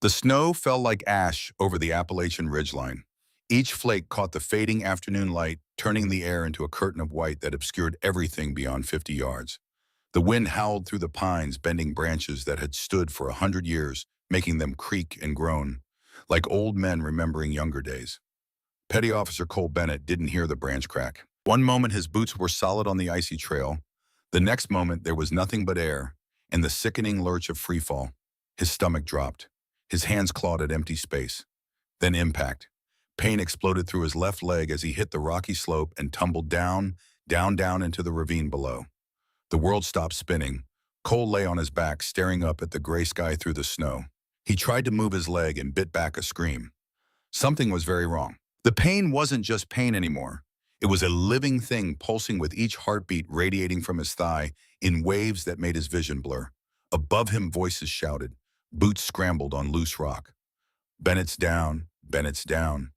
The snow fell like ash over the Appalachian ridgeline. Each flake caught the fading afternoon light, turning the air into a curtain of white that obscured everything beyond 50 yards. The wind howled through the pines, bending branches that had stood for 100 years, making them creak and groan, like old men remembering younger days. Petty Officer Cole Bennett didn't hear the branch crack. One moment his boots were solid on the icy trail. The next moment there was nothing but air and the sickening lurch of freefall. His stomach dropped. His hands clawed at empty space. Then impact. Pain exploded through his left leg as he hit the rocky slope and tumbled down, down into the ravine below. The world stopped spinning. Cole lay on his back, staring up at the gray sky through the snow. He tried to move his leg and bit back a scream. Something was very wrong. The pain wasn't just pain anymore. It was a living thing pulsing with each heartbeat radiating from his thigh in waves that made his vision blur. Above him, voices shouted. Boots scrambled on loose rock. Bennett's down, Bennett's down.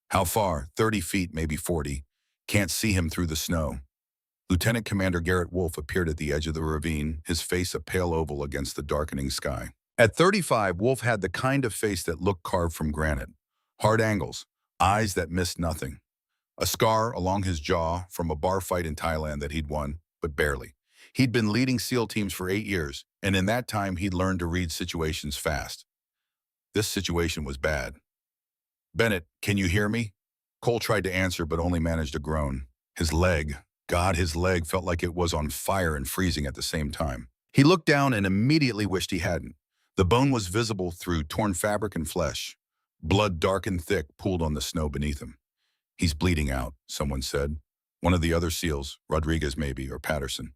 How far? 30 feet, maybe 40. Can't see him through the snow. Lieutenant Commander Garrett Wolf appeared at the edge of the ravine, his face a pale oval against the darkening sky. At 35, Wolf had the kind of face that looked carved from granite. Hard angles, eyes that missed nothing. A scar along his jaw from a bar fight in Thailand that he'd won, but barely. He'd been leading SEAL teams for 8 years, and in that time he'd learned to read situations fast. This situation was bad. Bennett, can you hear me? Cole tried to answer, but only managed a groan. His leg, God, his leg felt like it was on fire and freezing at the same time. He looked down and immediately wished he hadn't. The bone was visible through torn fabric and flesh. Blood dark and thick pooled on the snow beneath him. He's bleeding out, someone said. One of the other SEALs, Rodriguez maybe, or Patterson.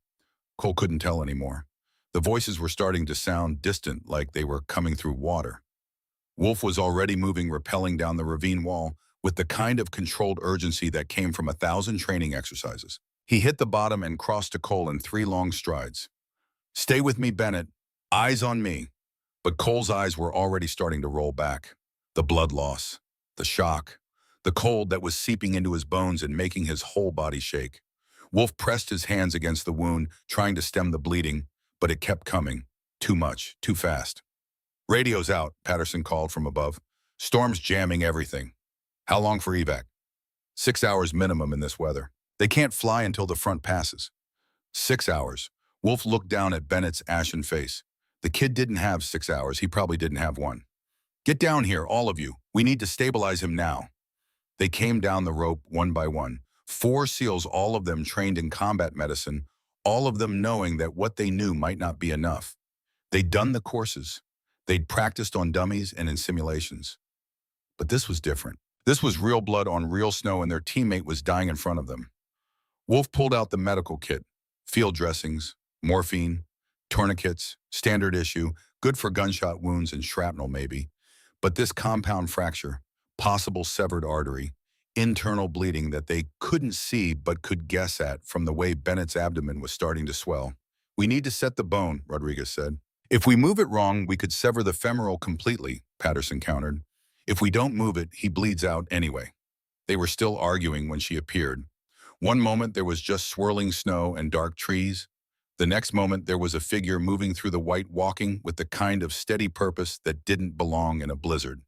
Cole couldn't tell anymore. The voices were starting to sound distant, like they were coming through water. Wolf was already moving, rappelling down the ravine wall with the kind of controlled urgency that came from 1,000 training exercises. He hit the bottom and crossed to Cole in 3 long strides. Stay with me, Bennett. Eyes on me. But Cole's eyes were already starting to roll back. The blood loss, the shock, the cold that was seeping into his bones and making his whole body shake. Wolf pressed his hands against the wound, trying to stem the bleeding, but it kept coming. Too much, too fast. Radio's out, Patterson called from above. Storm's jamming everything. How long for evac? 6 hours minimum in this weather. They can't fly until the front passes. 6 hours. Wolf looked down at Bennett's ashen face. The kid didn't have 6 hours. He probably didn't have one. Get down here, all of you. We need to stabilize him now. They came down the rope one by one. 4 SEALs, all of them trained in combat medicine, all of them knowing that what they knew might not be enough. They'd done the courses. They'd practiced on dummies and in simulations. But this was different. This was real blood on real snow, and their teammate was dying in front of them. Wolf pulled out the medical kit, field dressings, morphine, tourniquets, standard issue, good for gunshot wounds and shrapnel maybe. But this compound fracture, possible severed artery, internal bleeding that they couldn't see but could guess at from the way Bennett's abdomen was starting to swell. We need to set the bone, Rodriguez said. If we move it wrong, we could sever the femoral completely, Patterson countered. If we don't move it, he bleeds out anyway. They were still arguing when she appeared. One moment there was just swirling snow and dark trees. The next moment there was a figure moving through the white, walking with the kind of steady purpose that didn't belong in a blizzard.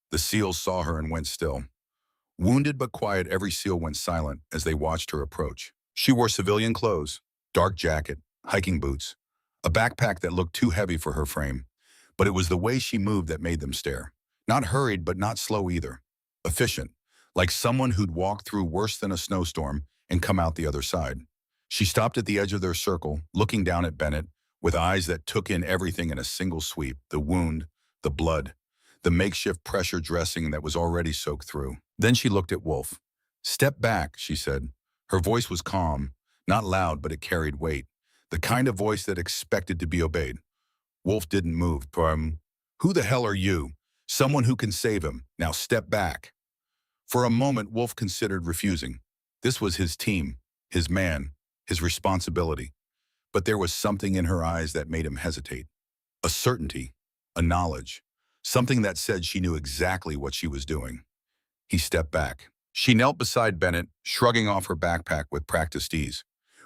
The SEALs saw her and went still. Wounded but quiet, every SEAL went silent as they watched her approach. She wore civilian clothes, dark jacket, hiking boots, a backpack that looked too heavy for her frame. But it was the way she moved that made them stare. Not hurried, but not slow either. Efficient, like someone who'd walked through worse than a snowstorm and come out the other side. She stopped at the edge of their circle, looking down at Bennett, with eyes that took in everything in a single sweep, the wound, the blood, the makeshift pressure dressing that was already soaked through. Then she looked at Wolf. Step back, she said. Her voice was calm, not loud, but it carried weight, the kind of voice that expected to be obeyed. Wolf didn't move. Who the hell are you? Someone who can save him. Now step back. For a moment, Wolf considered refusing. This was his team, his man, his responsibility. But there was something in her eyes that made him hesitate. A certainty, a knowledge, something that said she knew exactly what she was doing. He stepped back. She knelt beside Bennett, shrugging off her backpack with practiced ease.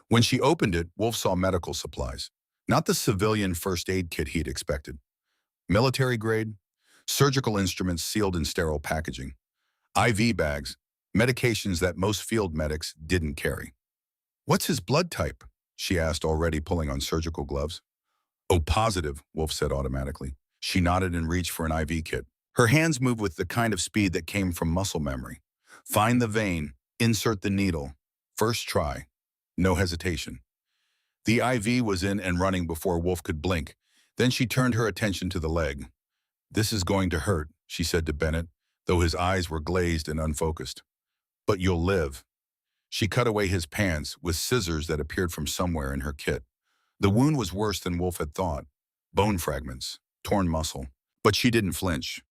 When she opened it, Wolf saw medical supplies. Not the civilian first aid kit he'd expected. Military grade, surgical instruments sealed in sterile packaging, IV bags, medications that most field medics didn't carry. "What's his blood type?" she asked, already pulling on surgical gloves. "Oh, positive," Wolf said automatically. She nodded and reached for an IV kit. Her hands moved with the kind of speed that came from muscle memory. Find the vein, insert the needle. First try. No hesitation. The IV was in and running before Wolf could blink. Then she turned her attention to the leg. "This is going to hurt," she said to Bennett, though his eyes were glazed and unfocused. "But you'll live." She cut away his pants with scissors that appeared from somewhere in her kit. The wound was worse than Wolf had thought. Bone fragments, torn muscle. But she didn't flinch.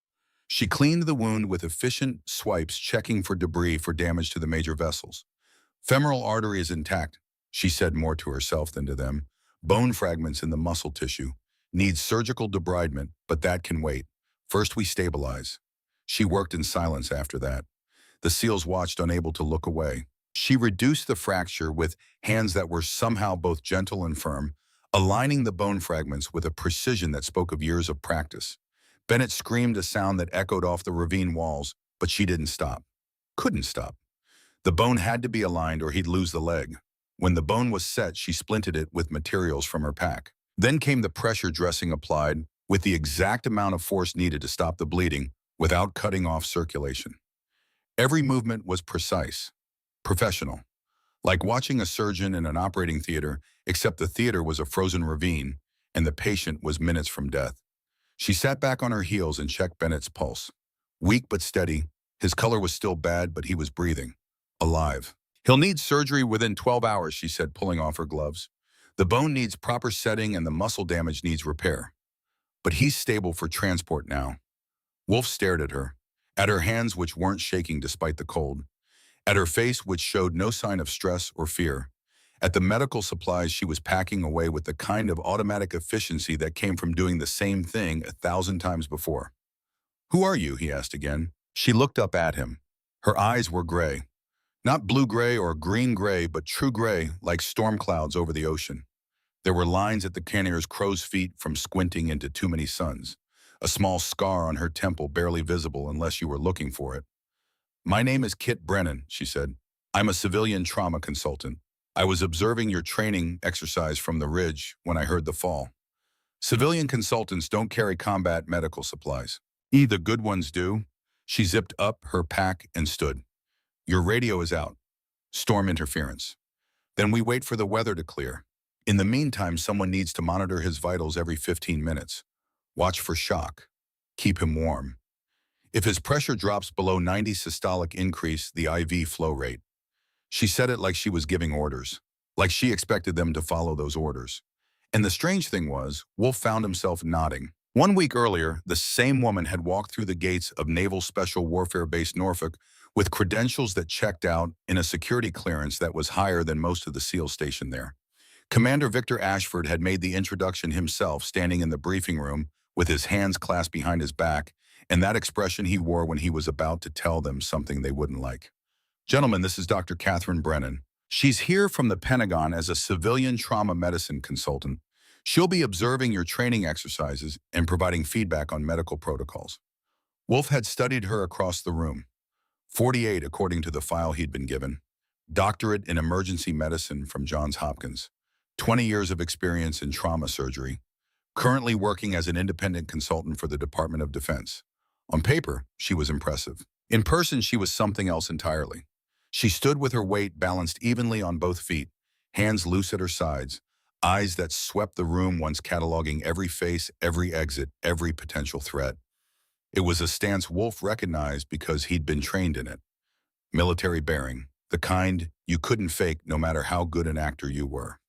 She cleaned the wound with efficient swipes, checking for debris for damage to the major vessels. "Femoral artery is intact," she said, more to herself than to them. "Bone fragments in the muscle tissue. Needs surgical debridement, but that can wait. First we stabilize." She worked in silence after that. The SEALs watched, unable to look away. She reduced the fracture with hands that were somehow both gentle and firm, aligning the bone fragments with a precision that spoke of years of practice. Bennett screamed a sound that echoed off the ravine walls, but she didn't stop. Couldn't stop. The bone had to be aligned or he'd lose the leg. When the bone was set, she splinted it with materials from her pack. Then came the pressure dressing applied, with the exact amount of force needed to stop the bleeding without cutting off circulation. Every movement was precise, professional, like watching a surgeon in an operating theater, except the theater was a frozen ravine and the patient was minutes from death. She sat back on her heels and checked Bennett's pulse. Weak but steady, his color was still bad, but he was breathing. Alive. "He'll need surgery within 12 hours, she said, pulling off her gloves. "The bone needs proper setting and the muscle damage needs repair. But he's stable for transport now." Wolf stared at her hands which weren't shaking despite the cold, at her face which showed no sign of stress or fear, at the medical supplies she was packing away with the kind of automatic efficiency that came from doing the same thing 1,000 times before. "Who are you?" he asked again. She looked up at him. Her eyes were gray. Not blue-gray or green-gray, but true gray, like storm clouds over the ocean. There were lines at the cannier's crow's feet from squinting into too many suns. A small scar on her temple, barely visible unless you were looking for it. "My name is Kit Brennan," she said. "I'm a civilian trauma consultant. I was observing your training exercise from the ridge when I heard the fall. Civilian consultants don't carry combat medical supplies. The good ones do." She zipped up her pack and stood. "Your radio is out. Storm interference. Then we wait for the weather to clear. In the meantime, someone needs to monitor his vitals every 15 minutes. Watch for shock. Keep him warm. If his pressure drops below 90 systolic, increase the IV flow rate." She said it like she was giving orders, like she expected them to follow those orders. And the strange thing was, Wolf found himself nodding. 1 week earlier, the same woman had walked through the gates of Naval Special Warfare Base Norfolk with credentials that checked out in a security clearance that was higher than most of the SEALs stationed there. Commander Victor Ashford had made the introduction himself, standing in the briefing room with his hands clasped behind his back, and that expression he wore when he was about to tell them something they wouldn't like. "Gentlemen, this is Dr. Catherine Brennan. She's here from the Pentagon as a civilian trauma medicine consultant. She'll be observing your training exercises and providing feedback on medical protocols." Wolf had studied her across the room. 48, according to the file he'd been given. Doctorate in emergency medicine from Johns Hopkins. 20 years of experience in trauma surgery. Currently working as an independent consultant for the Department of Defense. On paper, she was impressive. In person, she was something else entirely. She stood with her weight balanced evenly on both feet, hands loose at her sides, eyes that swept the room once cataloging every face, every exit, every potential threat. It was a stance Wolf recognized because he'd been trained in it. Military bearing, the kind you couldn't fake no matter how good an actor you were.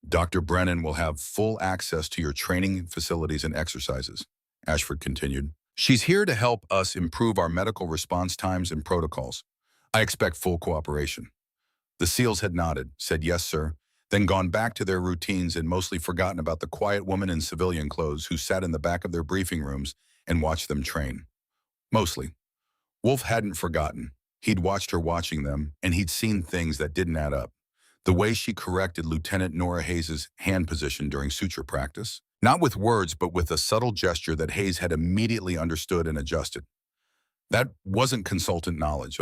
"Dr. Brennan will have full access to your training facilities and exercises," Ashford continued. "She's here to help us improve our medical response times and protocols. I expect full cooperation." The SEALs had nodded, said yes, sir, then gone back to their routines and mostly forgotten about the quiet woman in civilian clothes who sat in the back of their briefing rooms and watched them train. Mostly. Wolf hadn't forgotten. He'd watched her watching them, and he'd seen things that didn't add up. The way she corrected Lieutenant Nora Hayes' hand position during suture practice, Not with words, but with a subtle gesture that Hayes had immediately understood and adjusted. That wasn't consultant knowledge.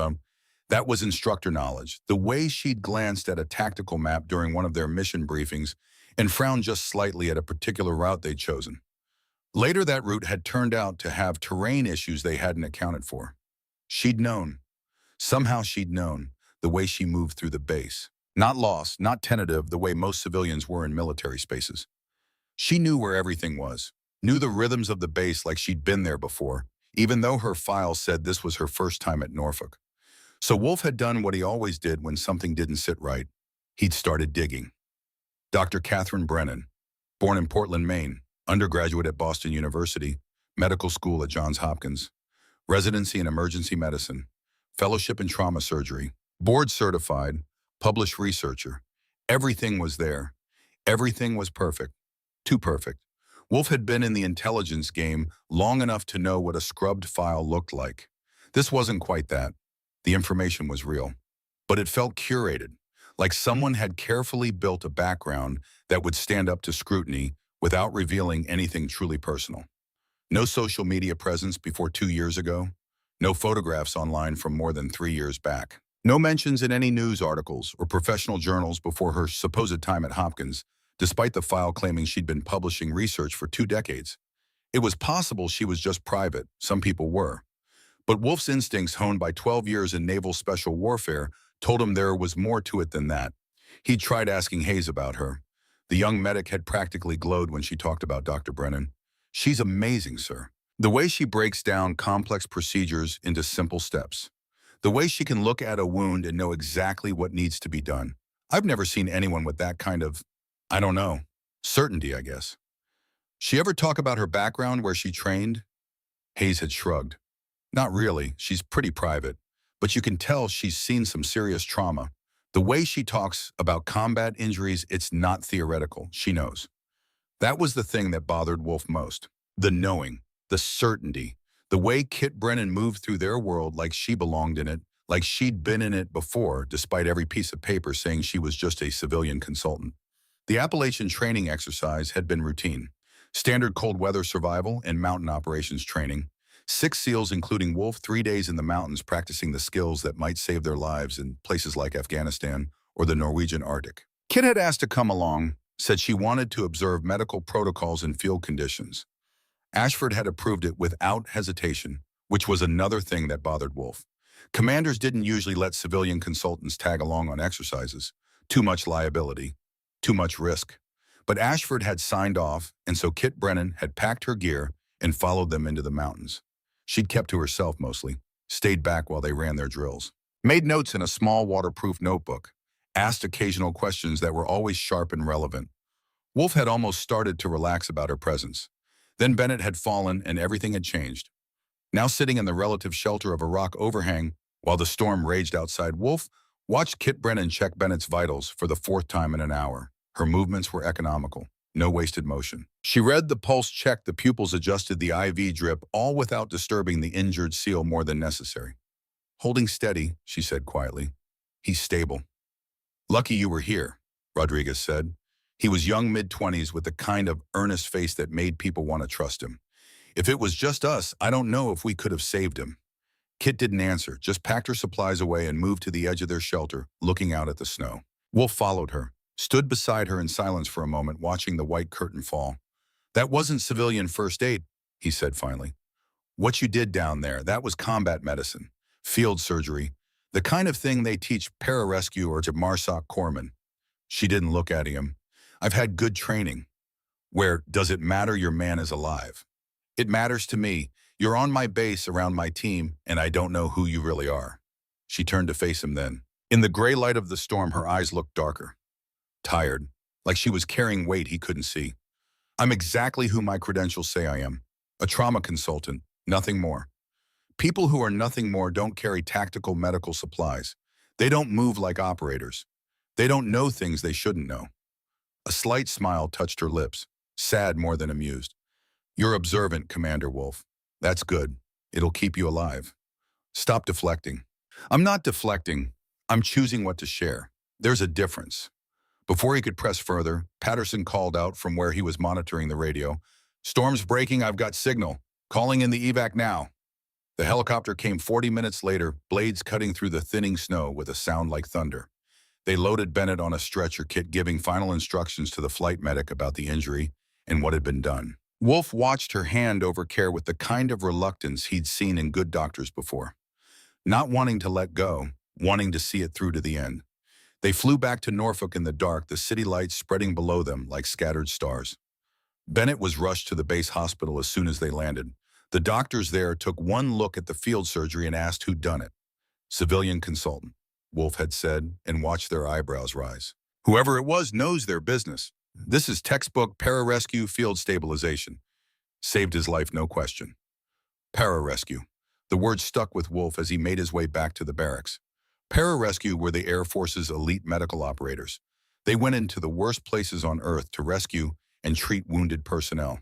That was instructor knowledge. The way she'd glanced at a tactical map during one of their mission briefings and frowned just slightly at a particular route they'd chosen. Later, that route had turned out to have terrain issues they hadn't accounted for. She'd known. Somehow she'd known the way she moved through the base. Not lost, not tentative the way most civilians were in military spaces. She knew where everything was, knew the rhythms of the base like she'd been there before, even though her file said this was her first time at Norfolk. So Wolf had done what he always did when something didn't sit right. He'd started digging. Dr. Catherine Brennan, born in Portland, Maine, undergraduate at Boston University, medical school at Johns Hopkins, residency in emergency medicine, fellowship in trauma surgery, board certified, published researcher. Everything was there. Everything was perfect. Too perfect. Wolf had been in the intelligence game long enough to know what a scrubbed file looked like. This wasn't quite that. The information was real. But it felt curated, like someone had carefully built a background that would stand up to scrutiny without revealing anything truly personal. No social media presence before 2 years ago. No photographs online from more than 3 years back. No mentions in any news articles or professional journals before her supposed time at Hopkins, despite the file claiming she'd been publishing research for 2 decades. It was possible she was just private, some people were. But Wolf's instincts, honed by 12 years in naval special warfare, told him there was more to it than that. He'd tried asking Hayes about her. The young medic had practically glowed when she talked about Dr. Brennan. "She's amazing, sir. The way she breaks down complex procedures into simple steps. The way she can look at a wound and know exactly what needs to be done. I've never seen anyone with that kind of, I don't know, certainty, I guess." She ever talk about her background, where she trained? Hayes had shrugged. "Not really. She's pretty private. But you can tell she's seen some serious trauma. The way she talks about combat injuries, it's not theoretical. She knows." That was the thing that bothered Wolf most. The knowing, the certainty, the way Kit Brennan moved through their world like she belonged in it, like she'd been in it before, despite every piece of paper saying she was just a civilian consultant. The Appalachian training exercise had been routine. Standard cold weather survival and mountain operations training. 6 SEALs, including Wolf, 3 days in the mountains practicing the skills that might save their lives in places like Afghanistan or the Norwegian Arctic. Kit had asked to come along, said she wanted to observe medical protocols and field conditions. Ashford had approved it without hesitation, which was another thing that bothered Wolf. Commanders didn't usually let civilian consultants tag along on exercises. Too much liability, too much risk. But Ashford had signed off, and so Kit Brennan had packed her gear and followed them into the mountains. She'd kept to herself mostly, stayed back while they ran their drills. Made notes in a small waterproof notebook, asked occasional questions that were always sharp and relevant. Wolf had almost started to relax about her presence. Then Bennett had fallen and everything had changed. Now sitting in the relative shelter of a rock overhang while the storm raged outside, Wolf watched Kit Brennan check Bennett's vitals for the 4th time in an hour. Her movements were economical, no wasted motion. She read the pulse check, the pupils adjusted the IV drip, all without disturbing the injured SEAL more than necessary. "Holding steady," she said quietly. "He's stable." "Lucky you were here," Rodriguez said. He was young, mid-20s, with the kind of earnest face that made people want to trust him. "If it was just us, I don't know if we could have saved him." Kit didn't answer, just packed her supplies away and moved to the edge of their shelter, looking out at the snow. Wolf followed her, stood beside her in silence for a moment, watching the white curtain fall. "That wasn't civilian first aid," he said finally. "What you did down there, that was combat medicine, field surgery, the kind of thing they teach pararescue or to MARSOC corpsmen." She didn't look at him. "I've had good training. Where does it matter your man is alive? It matters to me. You're on my base around my team, and I don't know who you really are." She turned to face him then. In the gray light of the storm, her eyes looked darker. Tired, like she was carrying weight he couldn't see. "I'm exactly who my credentials say I am. A trauma consultant, nothing more. People who are nothing more don't carry tactical medical supplies. They don't move like operators. They don't know things they shouldn't know." A slight smile touched her lips, sad more than amused. "You're observant, Commander Wolf. That's good. It'll keep you alive. Stop deflecting." "I'm not deflecting. I'm choosing what to share. There's a difference. Before he could press further, Patterson called out from where he was monitoring the radio. "Storm's breaking, I've got signal. Calling in the evac now." The helicopter came 40 minutes later, blades cutting through the thinning snow with a sound like thunder. They loaded Bennett on a stretcher kit, giving final instructions to the flight medic about the injury and what had been done. Wolf watched her hand over care with the kind of reluctance he'd seen in good doctors before. Not wanting to let go, wanting to see it through to the end. They flew back to Norfolk in the dark, the city lights spreading below them like scattered stars. Bennett was rushed to the base hospital as soon as they landed. The doctors there took one look at the field surgery and asked who'd done it. "Civilian consultant," Wolf had said, and watched their eyebrows rise. "Whoever it was knows their business. This is textbook pararescue field stabilization. Saved his life, no question." Pararescue. The word stuck with Wolf as he made his way back to the barracks. Pararescue were the Air Force's elite medical operators. They went into the worst places on Earth to rescue and treat wounded personnel.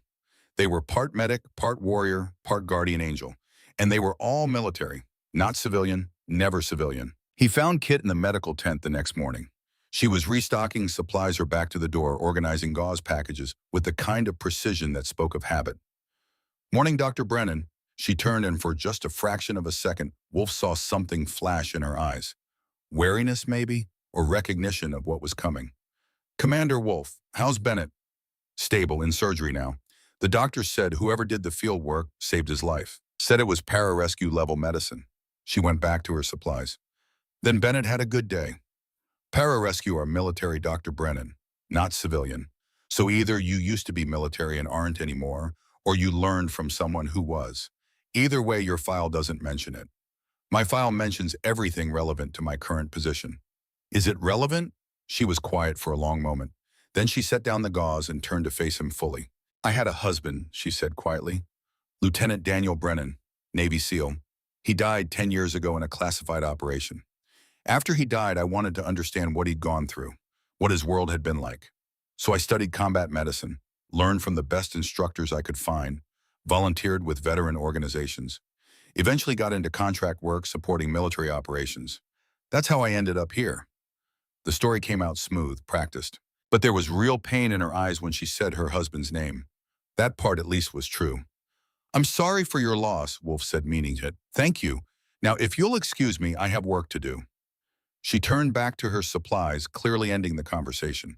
They were part medic, part warrior, part guardian angel. And they were all military, not civilian, never civilian. He found Kit in the medical tent the next morning. She was restocking supplies her back to the door, organizing gauze packages with the kind of precision that spoke of habit. "Morning, Dr. Brennan." She turned, and for just a fraction of a second, Wolf saw something flash in her eyes. Wariness, maybe, or recognition of what was coming. "Commander Wolf, how's Bennett?" "Stable, in surgery now. The doctor said whoever did the field work saved his life. Said it was pararescue level medicine." She went back to her supplies. "Then Bennett had a good day." "Pararescue are military, Dr. Brennan, not civilian. So either you used to be military and aren't anymore, or you learned from someone who was. Either way, your file doesn't mention it. My file mentions everything relevant to my current position." "Is it relevant?" She was quiet for a long moment. Then she set down the gauze and turned to face him fully. "I had a husband," she said quietly. "Lieutenant Daniel Brennan, Navy SEAL. He died 10 years ago in a classified operation. After he died, I wanted to understand what he'd gone through, what his world had been like. So I studied combat medicine, learned from the best instructors I could find, volunteered with veteran organizations, eventually got into contract work supporting military operations. That's how I ended up here." The story came out smooth, practiced. But there was real pain in her eyes when she said her husband's name. That part at least was true. "I'm sorry for your loss," Wolf said, meaning it. "Thank you. Now, if you'll excuse me, I have work to do." She turned back to her supplies, clearly ending the conversation.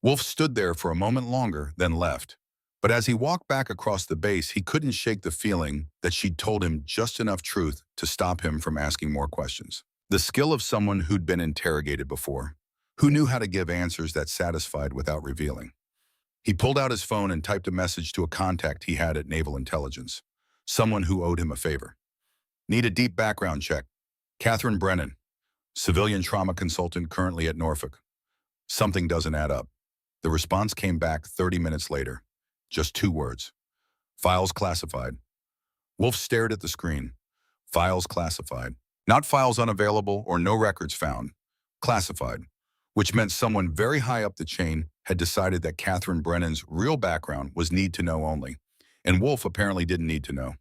Wolf stood there for a moment longer, then left. But as he walked back across the base, he couldn't shake the feeling that she'd told him just enough truth to stop him from asking more questions. The skill of someone who'd been interrogated before, who knew how to give answers that satisfied without revealing. He pulled out his phone and typed a message to a contact he had at Naval Intelligence, someone who owed him a favor. "Need a deep background check. Catherine Brennan, civilian trauma consultant currently at Norfolk." Something doesn't add up. The response came back 30 minutes later. Just 2 words. "Files classified." Wolf stared at the screen. Files classified. Not files unavailable or no records found. Classified. Which meant someone very high up the chain had decided that Catherine Brennan's real background was need to know only. And Wolf apparently didn't need to know.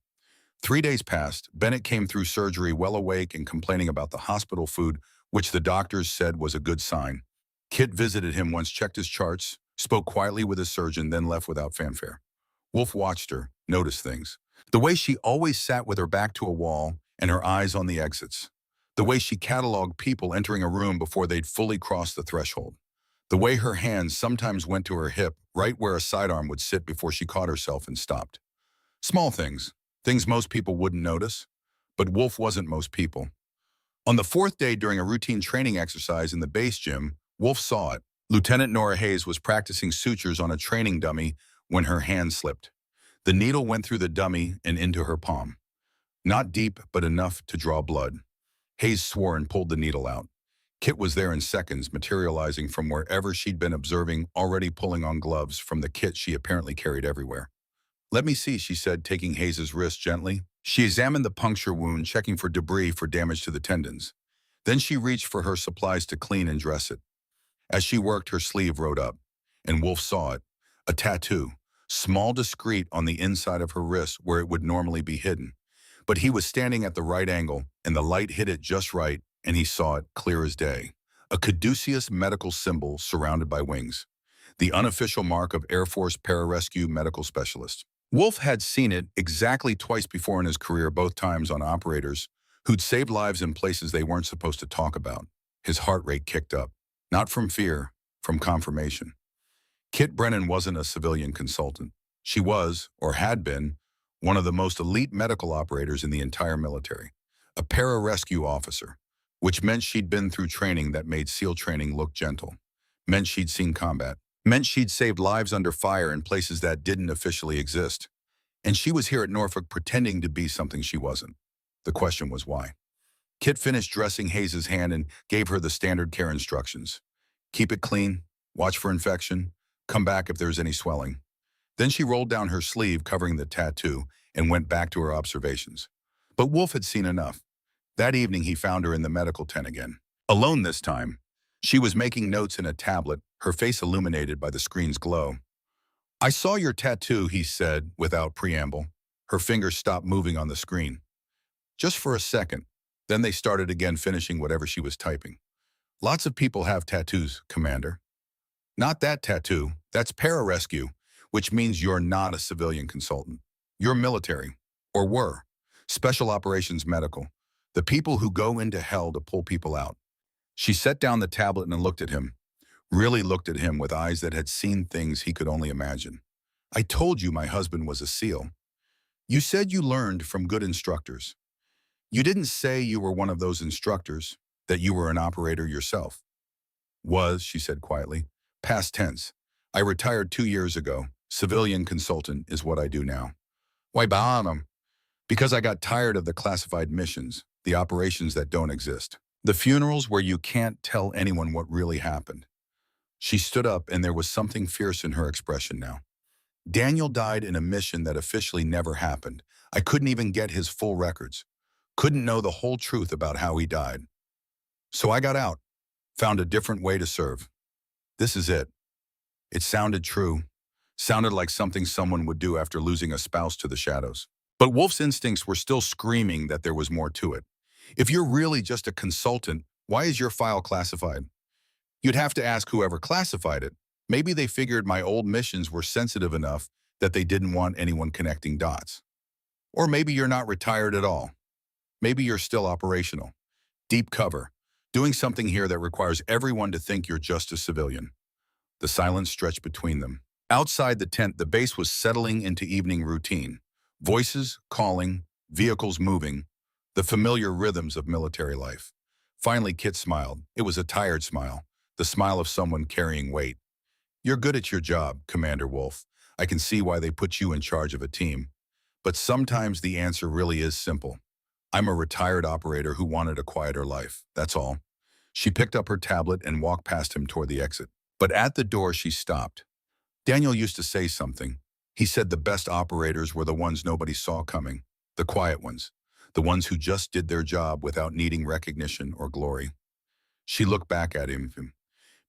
3 days passed. Bennett came through surgery well awake and complaining about the hospital food, which the doctors said was a good sign. Kit visited him once, checked his charts, spoke quietly with his surgeon, then left without fanfare. Wolf watched her, noticed things. The way she always sat with her back to a wall and her eyes on the exits. The way she cataloged people entering a room before they'd fully crossed the threshold. The way her hands sometimes went to her hip, right where a sidearm would sit before she caught herself and stopped. Small things, things most people wouldn't notice. But Wolf wasn't most people. On the 4th day during a routine training exercise in the base gym, Wolf saw it. Lieutenant Nora Hayes was practicing sutures on a training dummy when her hand slipped. The needle went through the dummy and into her palm. Not deep, but enough to draw blood. Hayes swore and pulled the needle out. Kit was there in seconds, materializing from wherever she'd been observing, already pulling on gloves from the kit she apparently carried everywhere. "Let me see," she said, taking Hayes' wrist gently. She examined the puncture wound, checking for debris for damage to the tendons. Then she reached for her supplies to clean and dress it. As she worked, her sleeve rode up, and Wolf saw it. A tattoo, small, discreet on the inside of her wrist where it would normally be hidden. But he was standing at the right angle, and the light hit it just right, and he saw it clear as day. a caduceus medical symbol surrounded by wings, the unofficial mark of Air Force pararescue medical specialist. Wolf had seen it exactly twice before in his career, both times on operators who'd saved lives in places they weren't supposed to talk about. His heart rate kicked up, not from fear, from confirmation. Kit Brennan wasn't a civilian consultant. She was, or had been, one of the most elite medical operators in the entire military, a pararescue officer, which meant she'd been through training that made SEAL training look gentle, meant she'd seen combat, meant she'd saved lives under fire in places that didn't officially exist. And she was here at Norfolk pretending to be something she wasn't. The question was why. Kit finished dressing Hayes' hand and gave her the standard care instructions. Keep it clean, watch for infection, come back if there's any swelling. Then she rolled down her sleeve covering the tattoo and went back to her observations. But Wolf had seen enough. That evening he found her in the medical tent again. Alone this time. She was making notes in a tablet, her face illuminated by the screen's glow. "I saw your tattoo," he said without preamble. Her fingers stopped moving on the screen. Just for a second. Then they started again, finishing whatever she was typing. "Lots of people have tattoos, Commander." "Not that tattoo. That's pararescue, which means you're not a civilian consultant. You're military, or were. Special Operations Medical. The people who go into hell to pull people out." She set down the tablet and looked at him. Really looked at him with eyes that had seen things he could only imagine. "I told you my husband was a SEAL. You said you learned from good instructors. You didn't say you were one of those instructors, that you were an operator yourself." "Was," she said quietly. "Past tense. I retired 2 years ago. Civilian consultant is what I do now." "Why, Bahanam?" "Because I got tired of the classified missions, the operations that don't exist. The funerals where you can't tell anyone what really happened." She stood up, and there was something fierce in her expression now. "Daniel died in a mission that officially never happened. I couldn't even get his full records. Couldn't know the whole truth about how he died. So I got out, found a different way to serve. This is it." It sounded true. Sounded like something someone would do after losing a spouse to the shadows. But Wolf's instincts were still screaming that there was more to it. "If you're really just a consultant, why is your file classified?" "You'd have to ask whoever classified it. Maybe they figured my old missions were sensitive enough that they didn't want anyone connecting dots. Or maybe you're not retired at all. Maybe you're still operational. Deep cover. Doing something here that requires everyone to think you're just a civilian." The silence stretched between them. Outside the tent, the base was settling into evening routine. Voices calling, vehicles moving, the familiar rhythms of military life. Finally, Kit smiled. It was a tired smile, the smile of someone carrying weight. "You're good at your job, Commander Wolf. I can see why they put you in charge of a team. But sometimes the answer really is simple. I'm a retired operator who wanted a quieter life, that's all." She picked up her tablet and walked past him toward the exit. But at the door she stopped. "Daniel used to say something. He said the best operators were the ones nobody saw coming, the quiet ones, the ones who just did their job without needing recognition or glory." She looked back at him.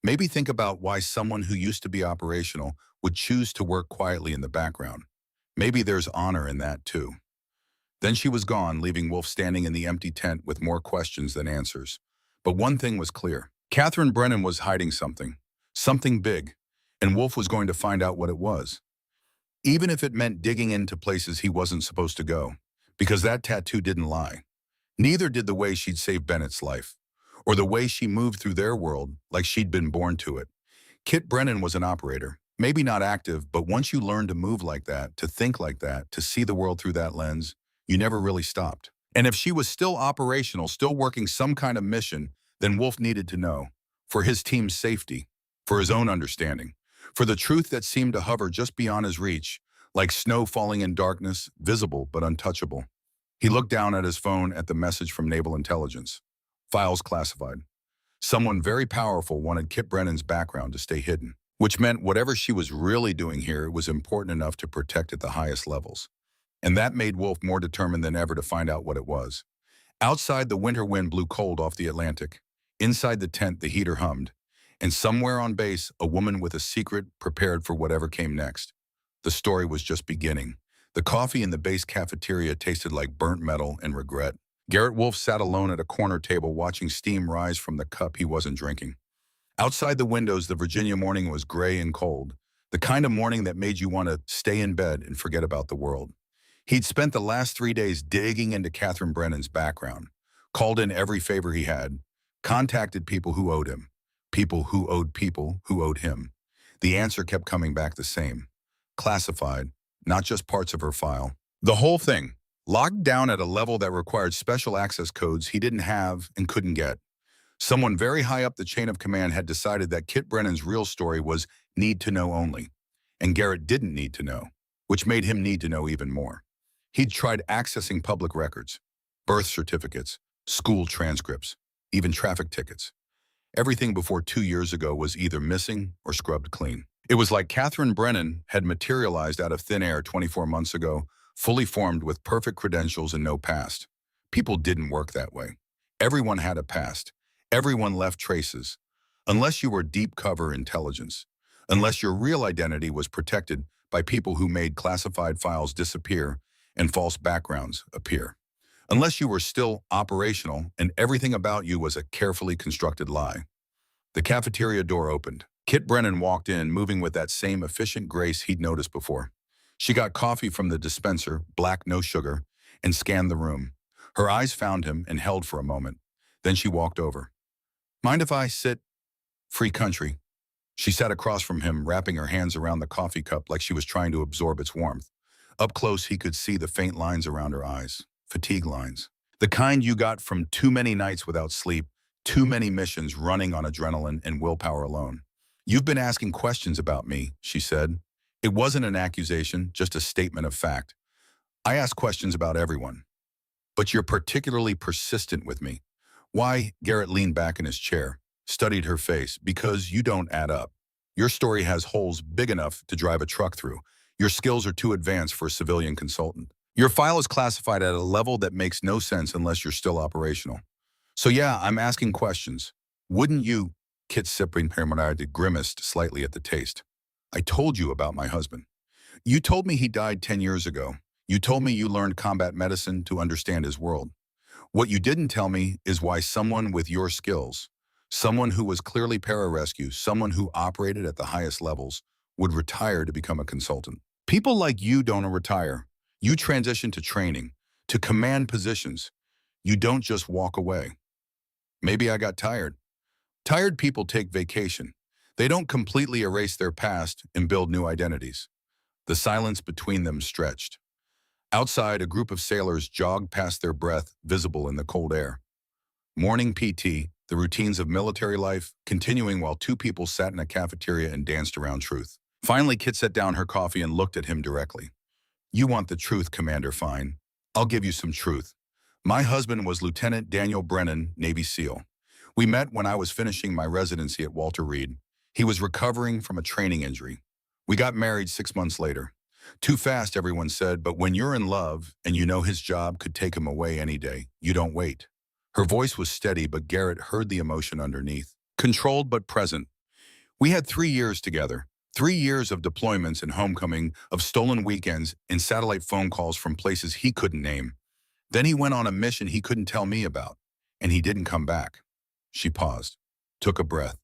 "Maybe think about why someone who used to be operational would choose to work quietly in the background. Maybe there's honor in that too." Then she was gone, leaving Wolf standing in the empty tent with more questions than answers. But one thing was clear. Catherine Brennan was hiding something. Something big. And Wolf was going to find out what it was. Even if it meant digging into places he wasn't supposed to go. Because that tattoo didn't lie. Neither did the way she'd saved Bennett's life. Or the way she moved through their world like she'd been born to it. Kit Brennan was an operator. Maybe not active, but once you learn to move like that, to think like that, to see the world through that lens, you never really stopped. And if she was still operational, still working some kind of mission, then Wolf needed to know. For his team's safety. For his own understanding. For the truth that seemed to hover just beyond his reach, like snow falling in darkness, visible but untouchable. He looked down at his phone at the message from Naval Intelligence. Files classified. Someone very powerful wanted Kit Brennan's background to stay hidden, which meant whatever she was really doing here was important enough to protect at the highest levels. And that made Wolf more determined than ever to find out what it was. Outside, the winter wind blew cold off the Atlantic. Inside the tent, the heater hummed. And somewhere on base, a woman with a secret prepared for whatever came next. The story was just beginning. The coffee in the base cafeteria tasted like burnt metal and regret. Garrett Wolf sat alone at a corner table watching steam rise from the cup he wasn't drinking. Outside the windows, the Virginia morning was gray and cold, the kind of morning that made you want to stay in bed and forget about the world. He'd spent the last 3 days digging into Catherine Brennan's background, called in every favor he had, contacted people who owed him, people who owed him. The answer kept coming back the same. Classified, not just parts of her file. The whole thing, locked down at a level that required special access codes he didn't have and couldn't get. Someone very high up the chain of command had decided that Kit Brennan's real story was need to know only. And Garrett didn't need to know, which made him need to know even more. He'd tried accessing public records, birth certificates, school transcripts, even traffic tickets. Everything before 2 years ago was either missing or scrubbed clean. It was like Catherine Brennan had materialized out of thin air 24 months ago, fully formed with perfect credentials and no past. People didn't work that way. Everyone had a past. Everyone left traces. Unless you were deep cover intelligence. Unless your real identity was protected by people who made classified files disappear and false backgrounds appear. Unless you were still operational and everything about you was a carefully constructed lie. The cafeteria door opened. Kit Brennan walked in, moving with that same efficient grace he'd noticed before. She got coffee from the dispenser, black, no sugar, and scanned the room. Her eyes found him and held for a moment. Then she walked over. "Mind if I sit?" "Free country." She sat across from him, wrapping her hands around the coffee cup like she was trying to absorb its warmth. Up close, he could see the faint lines around her eyes. Fatigue lines. The kind you got from too many nights without sleep, too many missions running on adrenaline and willpower alone. "You've been asking questions about me," she said. It wasn't an accusation, just a statement of fact. "I ask questions about everyone. But you're particularly persistent with me." "Why?" Garrett leaned back in his chair, studied her face. "Because you don't add up. Your story has holes big enough to drive a truck through. Your skills are too advanced for a civilian consultant. Your file is classified at a level that makes no sense unless you're still operational. So yeah, I'm asking questions. Wouldn't you?" Kit sipping Permanardi grimaced slightly at the taste. "I told you about my husband. You told me he died 10 years ago. You told me you learned combat medicine to understand his world. What you didn't tell me is why someone with your skills, someone who was clearly pararescue, someone who operated at the highest levels, would retire to become a consultant. People like you don't retire. You transition to training, to command positions. You don't just walk away." "Maybe I got tired." Tired people take vacation. They don't completely erase their past and build new identities. The silence between them stretched. Outside, a group of sailors jogged past, their breath visible in the cold air. Morning PT, the routines of military life, continuing while two people sat in a cafeteria and danced around truth. Finally, Kit set down her coffee and looked at him directly. "You want the truth, Commander Fine. I'll give you some truth. My husband was Lieutenant Daniel Brennan, Navy SEAL. We met when I was finishing my residency at Walter Reed. He was recovering from a training injury. We got married 6 months later. Too fast, everyone said, but when you're in love and you know his job could take him away any day, you don't wait." Her voice was steady, but Garrett heard the emotion underneath. Controlled but present. "We had 3 years together. 3 years of deployments and homecoming, of stolen weekends and satellite phone calls from places he couldn't name. Then he went on a mission he couldn't tell me about, and he didn't come back." She paused, took a breath.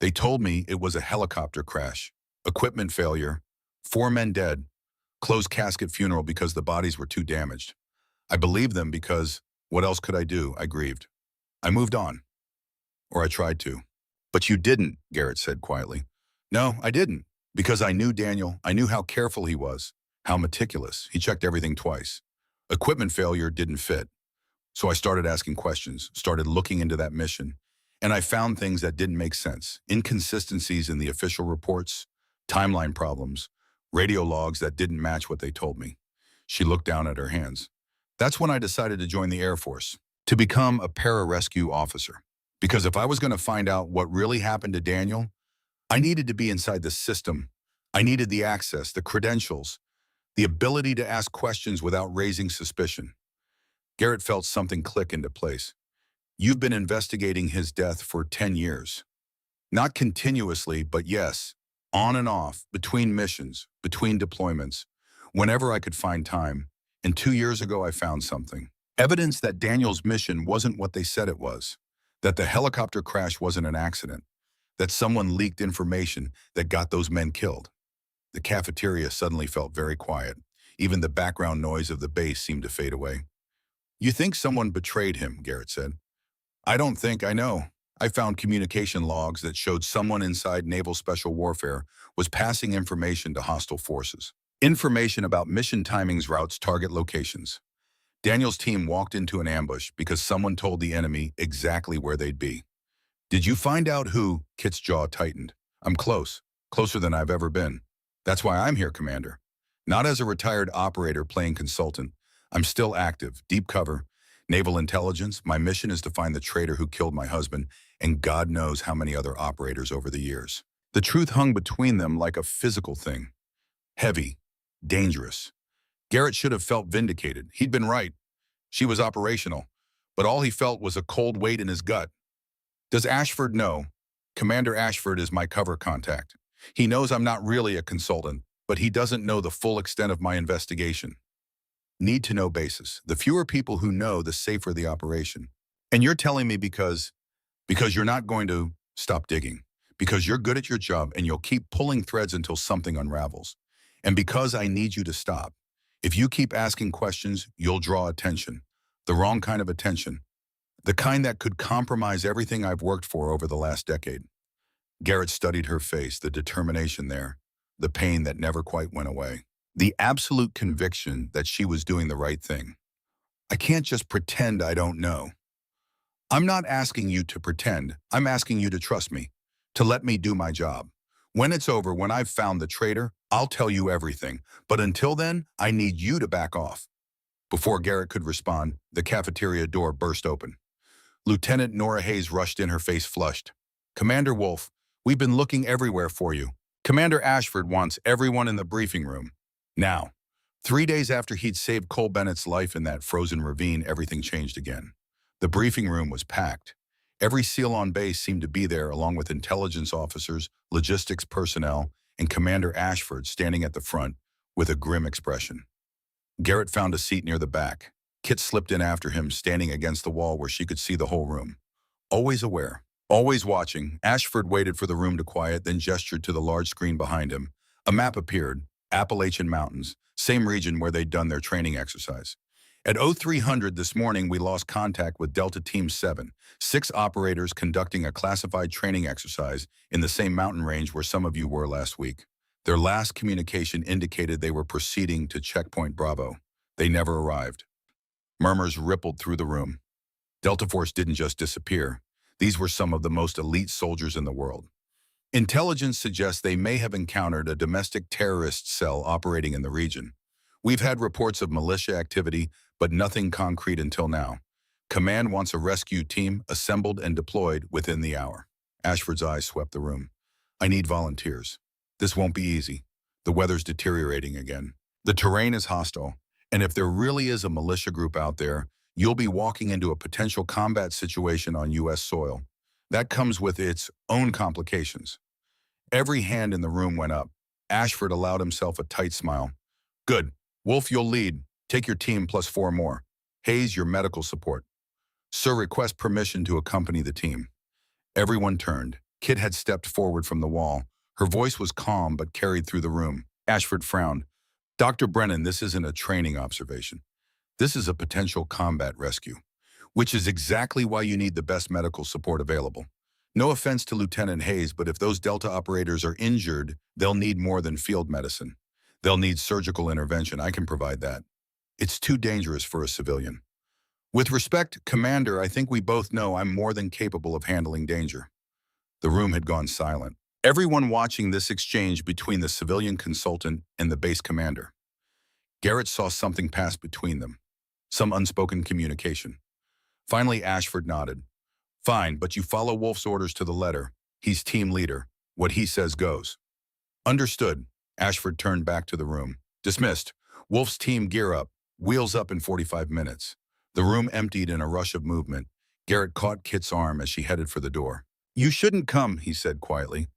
"They told me it was a helicopter crash, equipment failure, 4 men dead, closed casket funeral because the bodies were too damaged. I believed them because what else could I do?" I grieved. "I moved on. Or I tried to." "But you didn't," Garrett said quietly. "No, I didn't. Because I knew Daniel. I knew how careful he was, how meticulous. He checked everything twice. Equipment failure didn't fit. So I started asking questions, started looking into that mission, and I found things that didn't make sense. Inconsistencies in the official reports, timeline problems, radio logs that didn't match what they told me." She looked down at her hands. "That's when I decided to join the Air Force, to become a pararescue officer. Because if I was going to find out what really happened to Daniel, I needed to be inside the system. I needed the access, the credentials, the ability to ask questions without raising suspicion." Garrett felt something click into place. "You've been investigating his death for 10 years. Not continuously, but yes, on and off, between missions, between deployments, whenever I could find time. And 2 years ago, I found something. Evidence that Daniel's mission wasn't what they said it was, that the helicopter crash wasn't an accident, that someone leaked information that got those men killed. The cafeteria suddenly felt very quiet. Even the background noise of the bass seemed to fade away. "You think someone betrayed him," Garrett said. "I don't think I know. I found communication logs that showed someone inside Naval Special Warfare was passing information to hostile forces. Information about mission timings, routes, target locations. Daniel's team walked into an ambush because someone told the enemy exactly where they'd be. Did you find out who?" Kit's jaw tightened. "I'm close. Closer than I've ever been. That's why I'm here, Commander. Not as a retired operator playing consultant. I'm still active, deep cover, naval intelligence. My mission is to find the traitor who killed my husband and God knows how many other operators over the years." The truth hung between them like a physical thing. Heavy, dangerous. Garrett should have felt vindicated. He'd been right. She was operational. But all he felt was a cold weight in his gut. "Does Ashford know?" "Commander Ashford is my cover contact. He knows I'm not really a consultant, but he doesn't know the full extent of my investigation." Need-to-know basis. The fewer people who know, the safer the operation. "And you're telling me because you're not going to stop digging, because you're good at your job and you'll keep pulling threads until something unravels. And because I need you to stop. If you keep asking questions, you'll draw attention. The wrong kind of attention. The kind that could compromise everything I've worked for over the last decade." Garrett studied her face, the determination there, the pain that never quite went away, the absolute conviction that she was doing the right thing. "I can't just pretend I don't know." "I'm not asking you to pretend. I'm asking you to trust me, to let me do my job. When it's over, when I've found the traitor, I'll tell you everything. But until then, I need you to back off." Before Garrett could respond, the cafeteria door burst open. Lieutenant Nora Hayes rushed in, her face flushed. "Commander Wolf, we've been looking everywhere for you. Commander Ashford wants everyone in the briefing room." Now, 3 days after he'd saved Cole Bennett's life in that frozen ravine, everything changed again. The briefing room was packed. Every SEAL on base seemed to be there, along with intelligence officers, logistics personnel, and Commander Ashford standing at the front with a grim expression. Garrett found a seat near the back. Kit slipped in after him, standing against the wall where she could see the whole room. Always aware, always watching, Ashford waited for the room to quiet, then gestured to the large screen behind him. A map appeared, Appalachian Mountains, same region where they'd done their training exercise. "At 0300 this morning, we lost contact with Delta Team 7, 6 operators conducting a classified training exercise in the same mountain range where some of you were last week. Their last communication indicated they were proceeding to Checkpoint Bravo. They never arrived." Murmurs rippled through the room. Delta Force didn't just disappear. These were some of the most elite soldiers in the world. Intelligence suggests they may have encountered a domestic terrorist cell operating in the region. "We've had reports of militia activity, but nothing concrete until now. Command wants a rescue team assembled and deployed within the hour." Ashford's eyes swept the room. "I need volunteers. This won't be easy. The weather's deteriorating again. The terrain is hostile. And if there really is a militia group out there, you'll be walking into a potential combat situation on U.S. soil. That comes with its own complications." Every hand in the room went up. Ashford allowed himself a tight smile. "Good. Wolf, you'll lead. Take your team plus 4 more. Hayes, your medical support. Sir, request permission to accompany the team." Everyone turned. Kit had stepped forward from the wall. Her voice was calm but carried through the room. Ashford frowned. "Dr. Brennan, this isn't a training observation. This is a potential combat rescue, which is exactly why you need the best medical support available. No offense to Lieutenant Hayes, but if those Delta operators are injured, they'll need more than field medicine. They'll need surgical intervention. I can provide that. It's too dangerous for a civilian. With respect, Commander, I think we both know I'm more than capable of handling danger." The room had gone silent. Everyone watching this exchange between the civilian consultant and the base commander. Garrett saw something pass between them. Some unspoken communication. Finally, Ashford nodded. "Fine, but you follow Wolf's orders to the letter. He's team leader. What he says goes." "Understood." Ashford turned back to the room. "Dismissed. Wolf's team gear up. Wheels up in 45 minutes. The room emptied in a rush of movement. Garrett caught Kit's arm as she headed for the door. "You shouldn't come," he said quietly.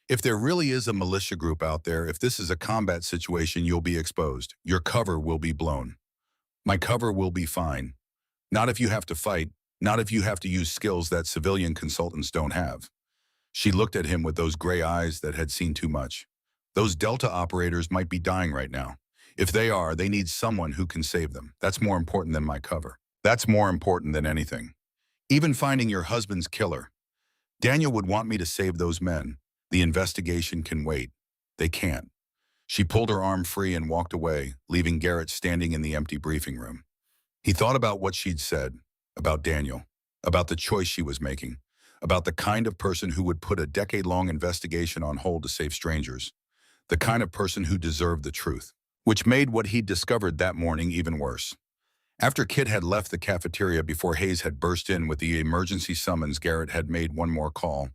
"If there really is a militia group out there, if this is a combat situation, you'll be exposed. Your cover will be blown." "My cover will be fine." Not if you have to fight, not if you have to use skills that civilian consultants don't have. She looked at him with those gray eyes that had seen too much. Those Delta operators might be dying right now. If they are, they need someone who can save them. That's more important than my cover. That's more important than anything. Even finding your husband's killer. Daniel would want me to save those men. The investigation can wait. They can't. She pulled her arm free and walked away, leaving Garrett standing in the empty briefing room. He thought about what she'd said, about Daniel, about the choice she was making, about the kind of person who would put a decade-long investigation on hold to save strangers, the kind of person who deserved the truth, which made what he'd discovered that morning even worse. After Kit had left the cafeteria before Hayes had burst in with the emergency summons, Garrett had made one more call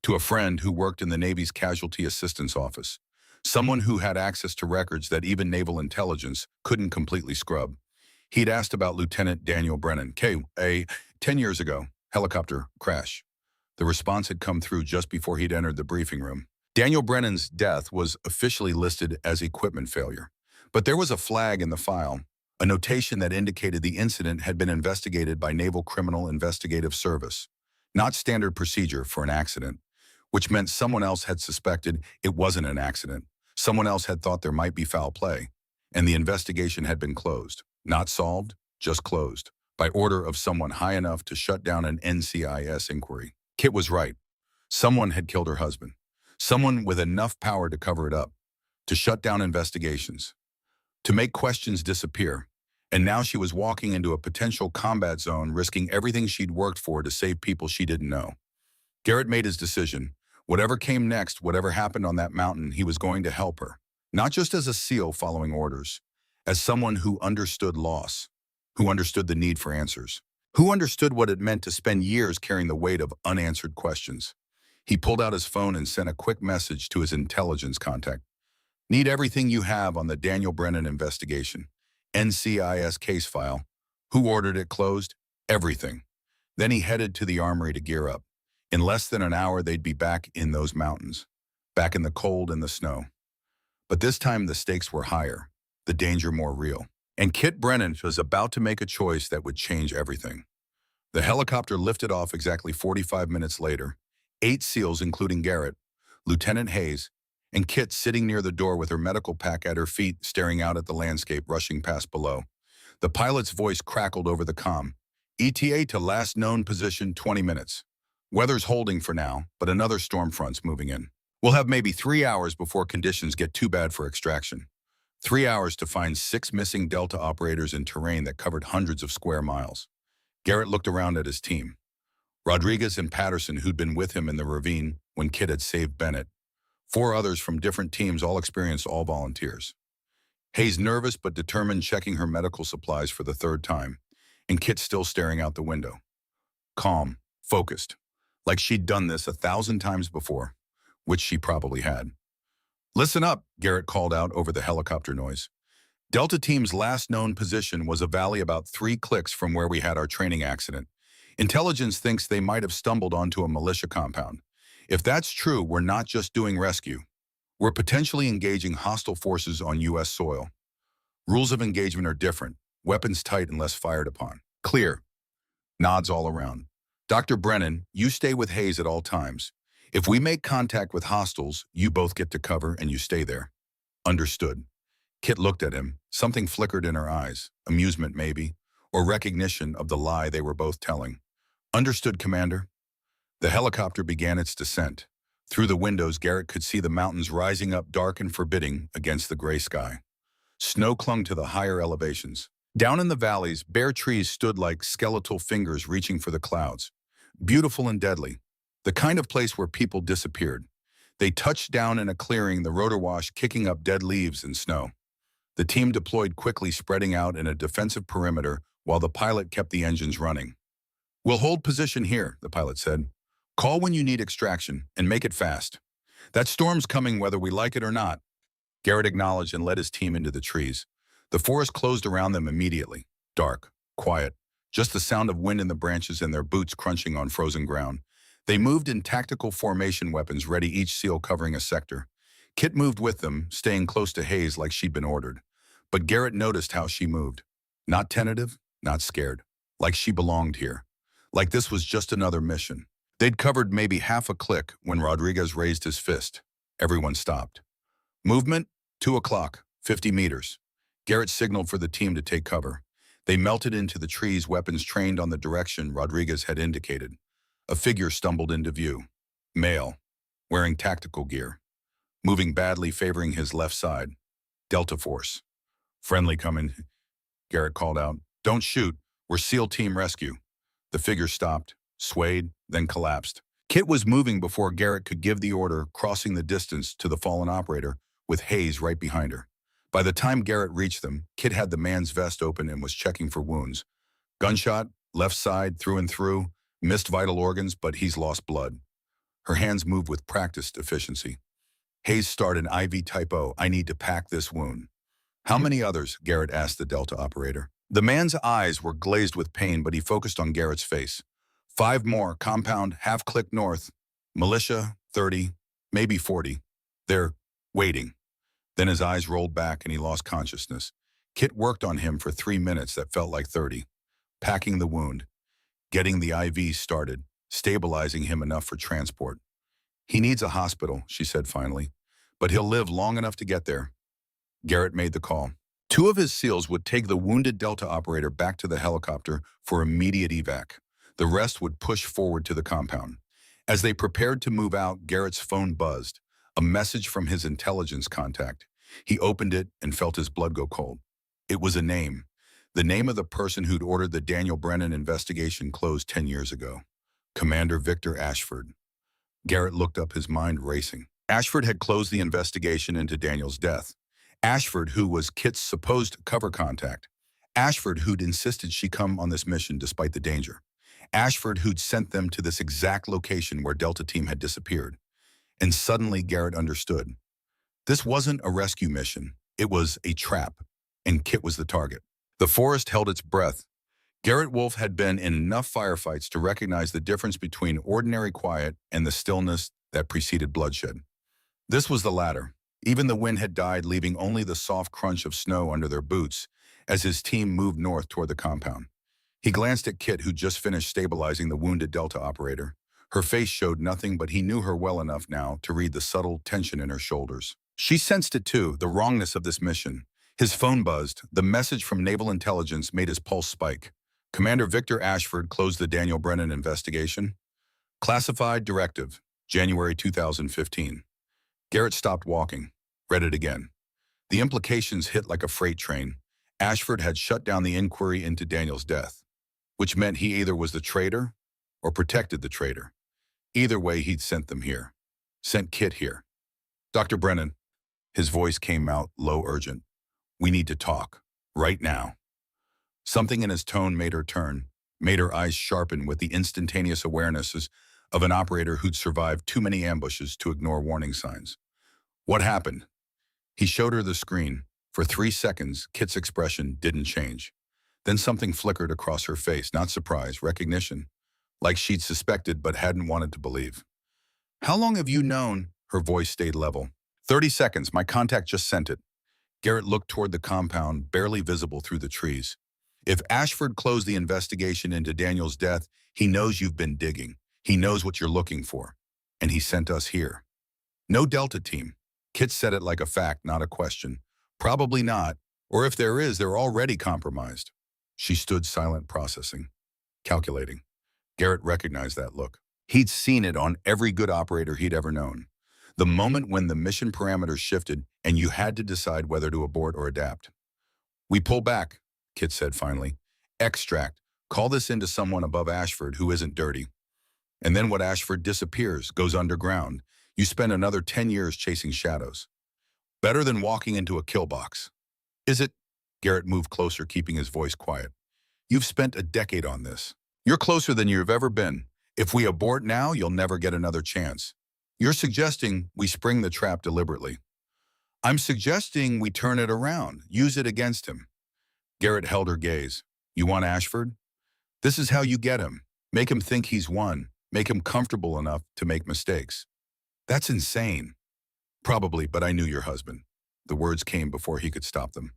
to a friend who worked in the Navy's Casualty Assistance Office, someone who had access to records that even naval intelligence couldn't completely scrub. He'd asked about Lieutenant Daniel Brennan, K.A., 10 years ago, helicopter crash. The response had come through just before he'd entered the briefing room. Daniel Brennan's death was officially listed as equipment failure, but there was a flag in the file, a notation that indicated the incident had been investigated by Naval Criminal Investigative Service, not standard procedure for an accident, which meant someone else had suspected it wasn't an accident. Someone else had thought there might be foul play, and the investigation had been closed. Not solved, just closed, by order of someone high enough to shut down an NCIS inquiry. Kit was right. Someone had killed her husband. Someone with enough power to cover it up, to shut down investigations, to make questions disappear. And now she was walking into a potential combat zone, risking everything she'd worked for to save people she didn't know. Garrett made his decision. Whatever came next, whatever happened on that mountain, he was going to help her. Not just as a SEAL following orders, as someone who understood loss, who understood the need for answers, who understood what it meant to spend years carrying the weight of unanswered questions. He pulled out his phone and sent a quick message to his intelligence contact. Need everything you have on the Daniel Brennan investigation. NCIS case file. Who ordered it closed? Everything. Then he headed to the armory to gear up. In less than an hour, they'd be back in those mountains, back in the cold and the snow. But this time the stakes were higher, the danger more real. And Kit Brennan was about to make a choice that would change everything. The helicopter lifted off exactly 45 minutes later. 8 SEALs, including Garrett, Lieutenant Hayes, and Kit sitting near the door with her medical pack at her feet, staring out at the landscape rushing past below. The pilot's voice crackled over the comm. ETA to last known position 20 minutes. Weather's holding for now, but another storm front's moving in. We'll have maybe 3 hours before conditions get too bad for extraction. 3 hours to find 6 missing Delta operators in terrain that covered hundreds of square miles. Garrett looked around at his team. Rodriguez and Patterson, who'd been with him in the ravine when Kit had saved Bennett. 4 others from different teams, all experienced, all volunteers. Hayes nervous but determined, checking her medical supplies for the 3rd time, and Kit still staring out the window. Calm, focused, like she'd done this 1,000 times before, which she probably had. Listen up, Garrett called out over the helicopter noise. Delta Team's last known position was a valley about 3 clicks from where we had our training accident. Intelligence thinks they might have stumbled onto a militia compound. If that's true, we're not just doing rescue. We're potentially engaging hostile forces on U.S. soil. Rules of engagement are different, weapons tight unless fired upon. Clear. Nods all around. Dr. Brennan, you stay with Hayes at all times. If we make contact with hostiles, you both get to cover and you stay there. Understood. Kit looked at him. Something flickered in her eyes. Amusement, maybe, or recognition of the lie they were both telling. Understood, Commander. The helicopter began its descent. Through the windows, Garrett could see the mountains rising up dark and forbidding against the gray sky. Snow clung to the higher elevations. Down in the valleys, bare trees stood like skeletal fingers reaching for the clouds. Beautiful and deadly. The kind of place where people disappeared. They touched down in a clearing, the rotor wash kicking up dead leaves and snow. The team deployed quickly, spreading out in a defensive perimeter while the pilot kept the engines running. We'll hold position here, the pilot said. Call when you need extraction, and make it fast. That storm's coming whether we like it or not. Garrett acknowledged and led his team into the trees. The forest closed around them immediately. Dark, quiet, just the sound of wind in the branches and their boots crunching on frozen ground. They moved in tactical formation, weapons ready, each SEAL covering a sector. Kit moved with them, staying close to Hayes like she'd been ordered. But Garrett noticed how she moved. Not tentative, not scared. like she belonged here, like this was just another mission. They'd covered maybe half a click when Rodriguez raised his fist. Everyone stopped. Movement, 2 o'clock, 50 meters. Garrett signaled for the team to take cover. They melted into the trees, weapons trained on the direction Rodriguez had indicated. A figure stumbled into view. Male, wearing tactical gear, moving badly, favoring his left side. Delta Force. Friendly coming, Garrett called out. Don't shoot, we're SEAL Team Rescue. The figure stopped, swayed, then collapsed. Kit was moving before Garrett could give the order, crossing the distance to the fallen operator, with Hayes right behind her. By the time Garrett reached them, Kit had the man's vest open and was checking for wounds. Gunshot, left side, through and through, missed vital organs, but he's lost blood. Her hands moved with practiced efficiency. Hayes started an IV type O. I need to pack this wound. How many others? Garrett asked the Delta operator. The man's eyes were glazed with pain, but he focused on Garrett's face. 5 more, compound, half-click north. Militia, 30, maybe 40. They're waiting. Then his eyes rolled back and he lost consciousness. Kit worked on him for 3 minutes that felt like 30. Packing the wound, getting the IV started, stabilizing him enough for transport. He needs a hospital, she said finally, but he'll live long enough to get there. Garrett made the call. 2 of his SEALs would take the wounded Delta operator back to the helicopter for immediate evac. The rest would push forward to the compound. As they prepared to move out, Garrett's phone buzzed, a message from his intelligence contact. He opened it and felt his blood go cold. It was a name, the name of the person who'd ordered the Daniel Brennan investigation closed 10 years ago. Commander Victor Ashford. Garrett looked up, his mind racing. Ashford had closed the investigation into Daniel's death. Ashford, who was Kit's supposed cover contact. Ashford, who'd insisted she come on this mission despite the danger. Ashford, who'd sent them to this exact location where Delta Team had disappeared. And suddenly Garrett understood. This wasn't a rescue mission. It was a trap, and Kit was the target. The forest held its breath. Garrett Wolfe had been in enough firefights to recognize the difference between ordinary quiet and the stillness that preceded bloodshed. This was the latter. Even the wind had died, leaving only the soft crunch of snow under their boots as his team moved north toward the compound. He glanced at Kit, who just finished stabilizing the wounded Delta operator. Her face showed nothing, but he knew her well enough now to read the subtle tension in her shoulders. She sensed it too, the wrongness of this mission. His phone buzzed. The message from Naval Intelligence made his pulse spike. Commander Victor Ashford closed the Daniel Brennan investigation. Classified directive, January 2015. Garrett stopped walking, read it again. The implications hit like a freight train. Ashford had shut down the inquiry into Daniel's death, which meant he either was the traitor or protected the traitor. Either way, he'd sent them here. Sent Kit here. Dr. Brennan, his voice came out low, urgent. We need to talk, right now. Something in his tone made her turn, made her eyes sharpen with the instantaneous awarenesses of an operator who'd survived too many ambushes to ignore warning signs. What happened? He showed her the screen. For 3 seconds, Kit's expression didn't change. Then something flickered across her face, not surprise, recognition, like she'd suspected but hadn't wanted to believe. How long have you known? Her voice stayed level. 30 seconds, my contact just sent it. Garrett looked toward the compound, barely visible through the trees. If Ashford closed the investigation into Daniel's death, he knows you've been digging. He knows what you're looking for. And he sent us here. No Delta Team. Kit said it like a fact, not a question. Probably not. Or if there is, they're already compromised. She stood silent, processing, calculating. Garrett recognized that look. He'd seen it on every good operator he'd ever known. The moment when the mission parameters shifted and you had to decide whether to abort or adapt. We pull back, Kit said finally. Extract. Call this into someone above Ashford who isn't dirty. And then what Ashford disappears, goes underground. You spend another 10 years chasing shadows. Better than walking into a kill box. Is it? Garrett moved closer, keeping his voice quiet. You've spent a decade on this. You're closer than you've ever been. If we abort now, you'll never get another chance. You're suggesting we spring the trap deliberately. I'm suggesting we turn it around, use it against him. Garrett held her gaze. You want Ashford? This is how you get him. Make him think he's won. Make him comfortable enough to make mistakes. That's insane. Probably, but I knew your husband. The words came before he could stop them.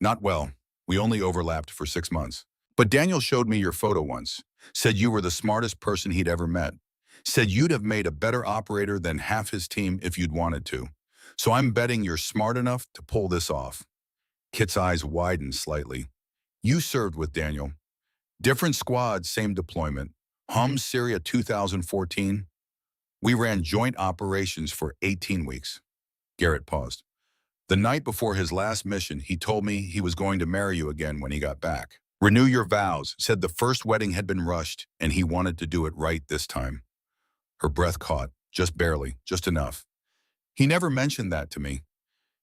Not well. We only overlapped for 6 months. But Daniel showed me your photo once, said you were the smartest person he'd ever met, said you'd have made a better operator than half his team if you'd wanted to. So I'm betting you're smart enough to pull this off. Kit's eyes widened slightly. You served with Daniel. Different squad, same deployment. Syria 2014. We ran joint operations for 18 weeks. Garrett paused. The night before his last mission, he told me he was going to marry you again when he got back. Renew your vows, said the first wedding had been rushed, and he wanted to do it right this time. Her breath caught, just barely, just enough. He never mentioned that to me.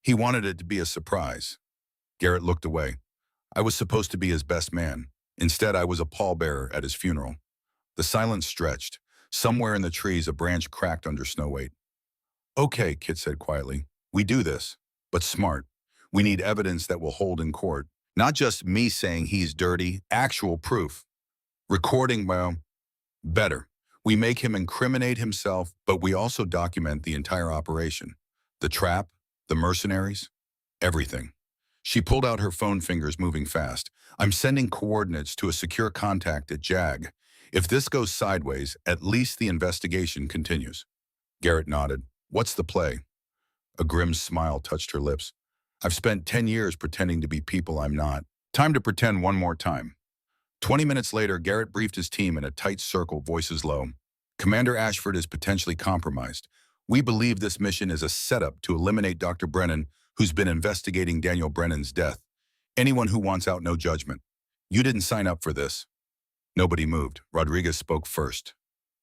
He wanted it to be a surprise. Garrett looked away. I was supposed to be his best man. Instead, I was a pallbearer at his funeral. The silence stretched. Somewhere in the trees, a branch cracked under snow weight. Okay, Kit said quietly. We do this, but smart. We need evidence that will hold in court. Not just me saying he's dirty, actual proof. Recording, well, better. We make him incriminate himself, but we also document the entire operation. The trap, the mercenaries, everything. She pulled out her phone, fingers moving fast. I'm sending coordinates to a secure contact at JAG. If this goes sideways, at least the investigation continues. Garrett nodded. What's the play? A grim smile touched her lips. I've spent 10 years pretending to be people I'm not. Time to pretend one more time. 20 minutes later, Garrett briefed his team in a tight circle, voices low. Commander Ashford is potentially compromised. We believe this mission is a setup to eliminate Dr. Brennan, who's been investigating Daniel Brennan's death. Anyone who wants out, no judgment. You didn't sign up for this. Nobody moved. Rodriguez spoke first.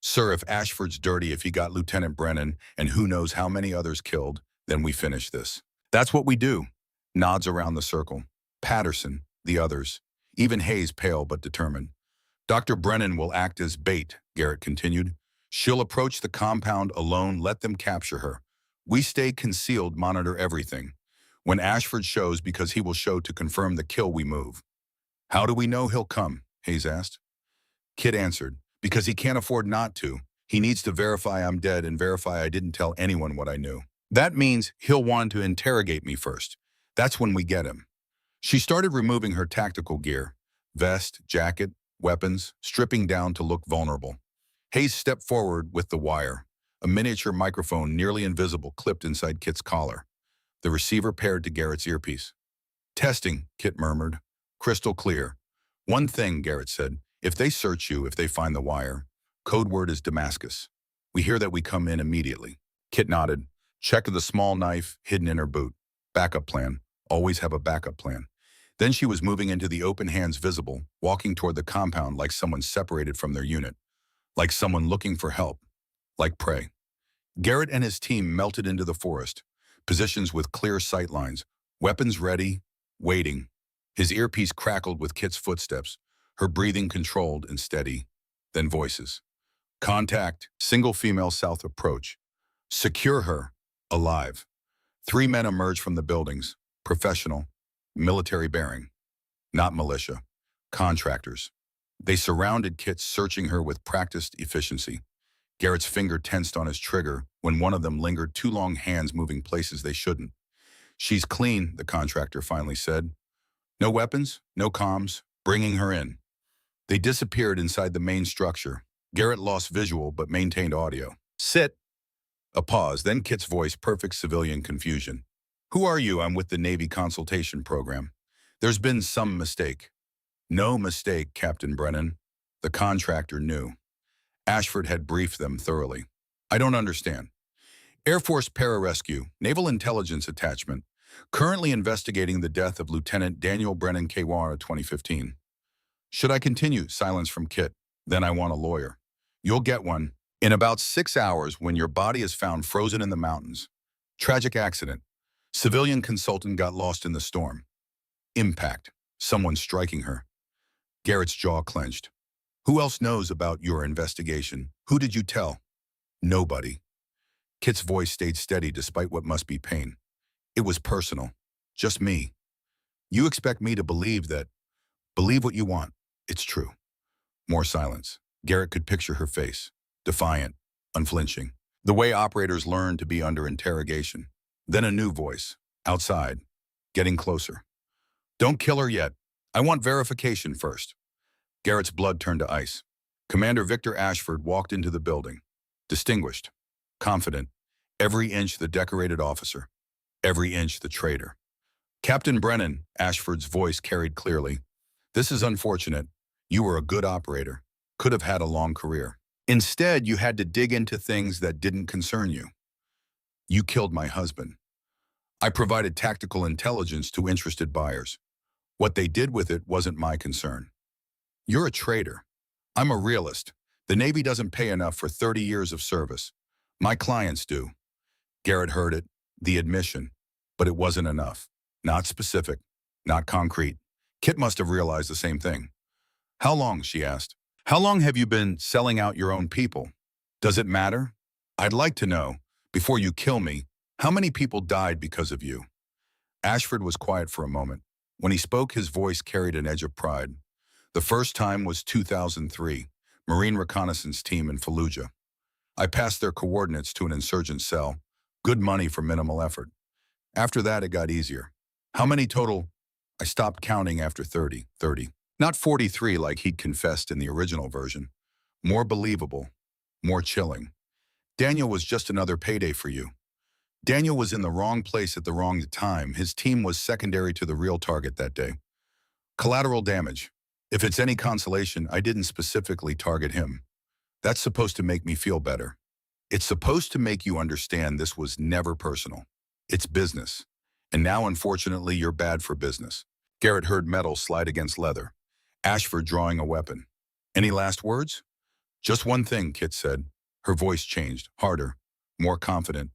Sir, if Ashford's dirty, if he got Lieutenant Brennan, and who knows how many others killed, then we finish this. That's what we do. Nods around the circle. Patterson, the others. Even Hayes, pale but determined. Dr. Brennan will act as bait, Garrett continued. She'll approach the compound alone, let them capture her. We stay concealed, monitor everything. When Ashford shows, because he will show to confirm the kill, we move. How do we know he'll come? Hayes asked. Kit answered, because he can't afford not to. He needs to verify I'm dead and verify I didn't tell anyone what I knew. That means he'll want to interrogate me first. That's when we get him. She started removing her tactical gear, vest, jacket, weapons, stripping down to look vulnerable. Hayes stepped forward with the wire, a miniature microphone nearly invisible clipped inside Kit's collar. The receiver paired to Garrett's earpiece. Testing, Kit murmured. Crystal clear. One thing, Garrett said. If they search you, if they find the wire, code word is Damascus. We hear that we come in immediately. Kit nodded. Check the small knife hidden in her boot. Backup plan. Always have a backup plan. Then she was moving into the open hands visible, walking toward the compound like someone separated from their unit, like someone looking for help, like prey. Garrett and his team melted into the forest, positions with clear sight lines, weapons ready, waiting. His earpiece crackled with Kit's footsteps, her breathing controlled and steady. Then voices. Contact, single female south approach. Secure her, alive. 3 men emerged from the buildings, professional, military bearing, not militia, contractors. They surrounded Kit, searching her with practiced efficiency. Garrett's finger tensed on his trigger when one of them lingered, too long, hands moving places they shouldn't. She's clean, the contractor finally said. No weapons, no comms, bringing her in. They disappeared inside the main structure. Garrett lost visual but maintained audio. Sit. A pause, then Kit's voice, perfect civilian confusion. Who are you? I'm with the Navy consultation program. There's been some mistake. No mistake, Captain Brennan. The contractor knew. Ashford had briefed them thoroughly. I don't understand. Air Force Pararescue, Naval Intelligence Attachment, currently investigating the death of Lieutenant Daniel Brennan Kawara 2015. Should I continue? Silence from Kit. Then I want a lawyer. You'll get one. In about 6 hours, when your body is found frozen in the mountains. Tragic accident. Civilian consultant got lost in the storm. Impact. Someone striking her. Garrett's jaw clenched. Who else knows about your investigation? Who did you tell? Nobody. Kit's voice stayed steady despite what must be pain. It was personal. Just me. You expect me to believe that. Believe what you want. It's true. More silence. Garrett could picture her face. Defiant. Unflinching. The way operators learn to be under interrogation. Then a new voice. Outside. Getting closer. Don't kill her yet. I want verification first. Garrett's blood turned to ice. Commander Victor Ashford walked into the building. Distinguished, confident, every inch the decorated officer, every inch the traitor. Captain Brennan, Ashford's voice carried clearly. This is unfortunate. You were a good operator. Could have had a long career. Instead, you had to dig into things that didn't concern you. You killed my husband. I provided tactical intelligence to interested buyers. What they did with it wasn't my concern. You're a traitor. I'm a realist. The Navy doesn't pay enough for 30 years of service. My clients do. Garrett heard it, the admission, but it wasn't enough. Not specific, not concrete. Kit must have realized the same thing. How long, she asked. How long have you been selling out your own people? Does it matter? I'd like to know, before you kill me, how many people died because of you? Ashford was quiet for a moment. When he spoke, his voice carried an edge of pride. The first time was 2003, Marine Reconnaissance Team in Fallujah. I passed their coordinates to an insurgent cell. Good money for minimal effort. After that, it got easier. How many total? I stopped counting after 30. Not 43 like he'd confessed in the original version. More believable, more chilling. Daniel was just another payday for you. Daniel was in the wrong place at the wrong time. His team was secondary to the real target that day. Collateral damage. If it's any consolation, I didn't specifically target him. That's supposed to make me feel better. It's supposed to make you understand this was never personal. It's business. And now, unfortunately, you're bad for business. Garrett heard metal slide against leather. Ashford drawing a weapon. Any last words? Just one thing, Kit said. Her voice changed, harder, more confident.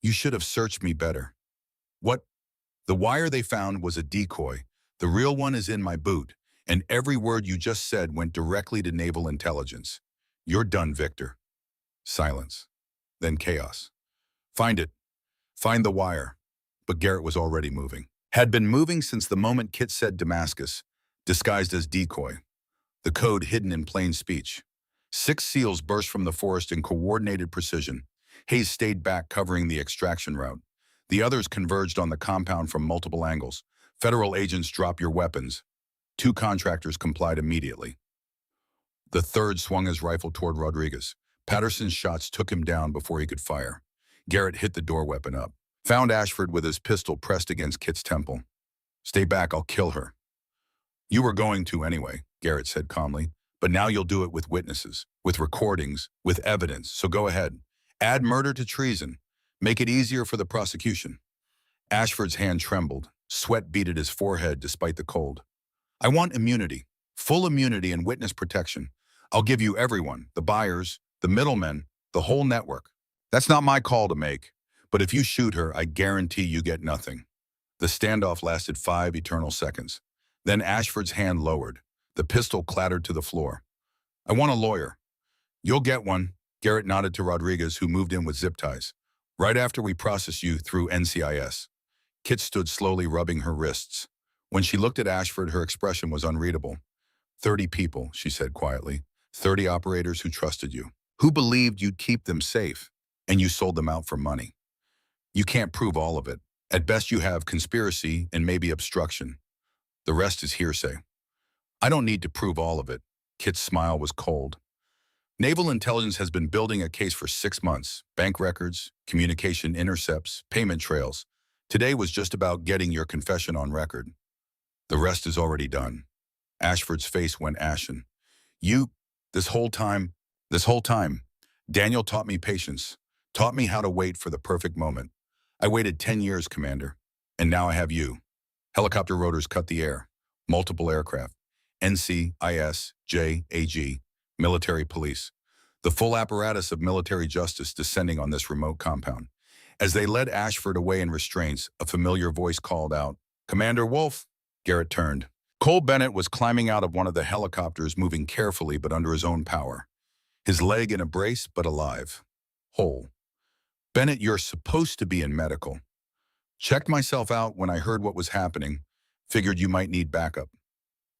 You should have searched me better. What? The wire they found was a decoy. The real one is in my boot, and every word you just said went directly to naval intelligence. You're done, Victor. Silence. Then chaos. Find it. Find the wire. But Garrett was already moving. Had been moving since the moment Kit said Damascus, disguised as decoy. The code hidden in plain speech. 6 SEALs burst from the forest in coordinated precision. Hayes stayed back, covering the extraction route. The others converged on the compound from multiple angles. Federal agents, drop your weapons. 2 contractors complied immediately. The third swung his rifle toward Rodriguez. Patterson's shots took him down before he could fire. Garrett hit the door weapon up. Found Ashford with his pistol pressed against Kit's temple. Stay back, I'll kill her. You were going to anyway, Garrett said calmly. But now you'll do it with witnesses, with recordings, with evidence, so go ahead. Add murder to treason. Make it easier for the prosecution. Ashford's hand trembled. Sweat beaded his forehead despite the cold. I want immunity, full immunity and witness protection. I'll give you everyone, the buyers, the middlemen, the whole network. That's not my call to make, but if you shoot her, I guarantee you get nothing. The standoff lasted 5 eternal seconds. Then Ashford's hand lowered. The pistol clattered to the floor. I want a lawyer. You'll get one. Garrett nodded to Rodriguez, who moved in with zip ties. Right after we process you through NCIS. Kit stood slowly, rubbing her wrists. When she looked at Ashford, her expression was unreadable. 30 people, she said quietly. 30 operators who trusted you, who believed you'd keep them safe, and you sold them out for money. You can't prove all of it. At best, you have conspiracy and maybe obstruction. The rest is hearsay. I don't need to prove all of it. Kit's smile was cold. Naval intelligence has been building a case for 6 months. Bank records, communication intercepts, payment trails. Today was just about getting your confession on record. The rest is already done. Ashford's face went ashen. This whole time, Daniel taught me patience, taught me how to wait for the perfect moment. I waited 10 years, Commander, and now I have you. Helicopter rotors cut the air. Multiple aircraft. NCIS, JAG, military police. The full apparatus of military justice descending on this remote compound. As they led Ashford away in restraints, a familiar voice called out, Commander Wolf. Garrett turned. Cole Bennett was climbing out of one of the helicopters, moving carefully but under his own power. His leg in a brace, but alive. Whole. Bennett, you're supposed to be in medical. Checked myself out when I heard what was happening. Figured you might need backup.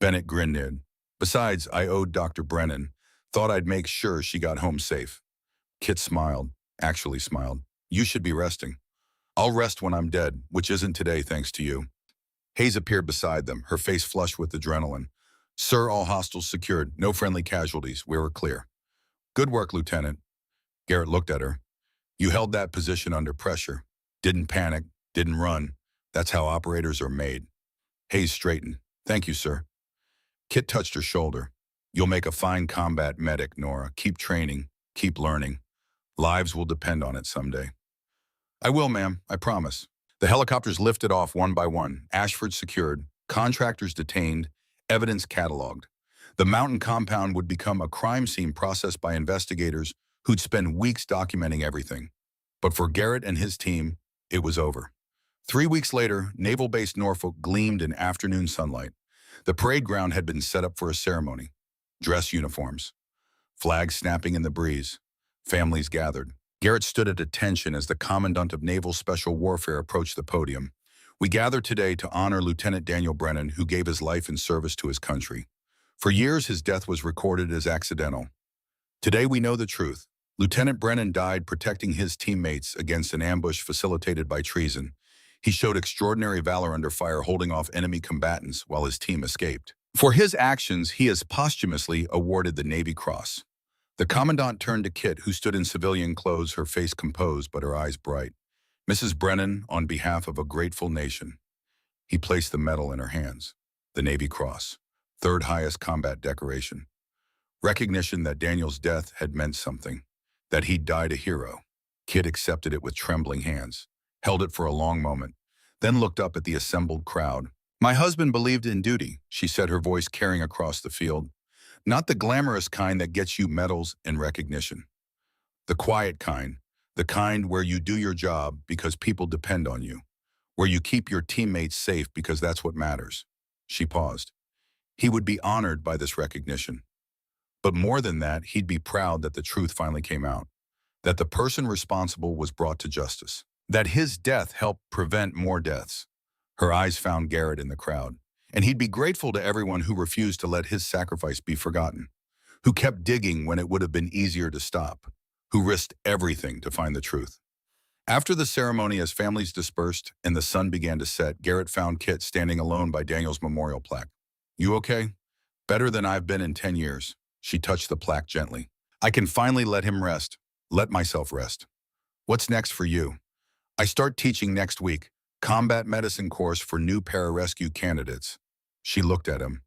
Bennett grinned. Besides, I owed Dr. Brennan. Thought I'd make sure she got home safe. Kit smiled. Actually smiled. You should be resting. I'll rest when I'm dead, which isn't today thanks to you. Hayes appeared beside them, her face flushed with adrenaline. Sir, all hostiles secured. No friendly casualties. We were clear. Good work, Lieutenant. Garrett looked at her. You held that position under pressure. Didn't panic. Didn't run. That's how operators are made. Hayes straightened. Thank you, sir. Kit touched her shoulder. You'll make a fine combat medic, Nora. Keep training. Keep learning. Lives will depend on it someday. I will, ma'am. I promise. The helicopters lifted off one by one. Ashford secured. Contractors detained. Evidence cataloged. The mountain compound would become a crime scene processed by investigators who'd spend weeks documenting everything. But for Garrett and his team, it was over. 3 weeks later, Naval Base Norfolk gleamed in afternoon sunlight. The parade ground had been set up for a ceremony. Dress uniforms. Flags snapping in the breeze. Families gathered. Garrett stood at attention as the Commandant of Naval Special Warfare approached the podium. We gather today to honor Lieutenant Daniel Brennan, who gave his life in service to his country. For years, his death was recorded as accidental. Today, we know the truth. Lieutenant Brennan died protecting his teammates against an ambush facilitated by treason. He showed extraordinary valor under fire, holding off enemy combatants while his team escaped. For his actions, he is posthumously awarded the Navy Cross. The Commandant turned to Kit, who stood in civilian clothes, her face composed but her eyes bright. Mrs. Brennan, on behalf of a grateful nation. He placed the medal in her hands. The Navy Cross, third highest combat decoration. Recognition that Daniel's death had meant something, that he'd died a hero. Kit accepted it with trembling hands, held it for a long moment, then looked up at the assembled crowd. My husband believed in duty, she said, her voice carrying across the field. Not the glamorous kind that gets you medals and recognition. The quiet kind, the kind where you do your job because people depend on you, where you keep your teammates safe because that's what matters. She paused. He would be honored by this recognition. But more than that, he'd be proud that the truth finally came out, that the person responsible was brought to justice, that his death helped prevent more deaths. Her eyes found Garrett in the crowd, and he'd be grateful to everyone who refused to let his sacrifice be forgotten, who kept digging when it would have been easier to stop, who risked everything to find the truth. After the ceremony, as families dispersed and the sun began to set, Garrett found Kit standing alone by Daniel's memorial plaque. You okay? Better than I've been in 10 years. She touched the plaque gently. I can finally let him rest. Let myself rest. What's next for you? I start teaching next week. Combat medicine course for new pararescue candidates. She looked at him.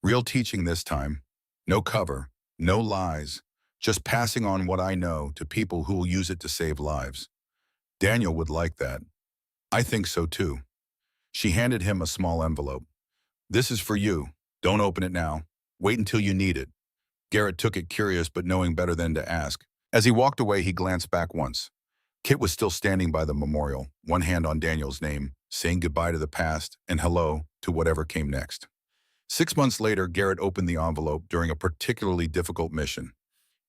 Real teaching this time. No cover, no lies, just passing on what I know to people who will use it to save lives. Daniel would like that. I think so too. She handed him a small envelope. This is for you. Don't open it now. Wait until you need it. Garrett took it, curious but knowing better than to ask. As he walked away, he glanced back once. Kit was still standing by the memorial, one hand on Daniel's name, saying goodbye to the past and hello to whatever came next. 6 months later, Garrett opened the envelope during a particularly difficult mission.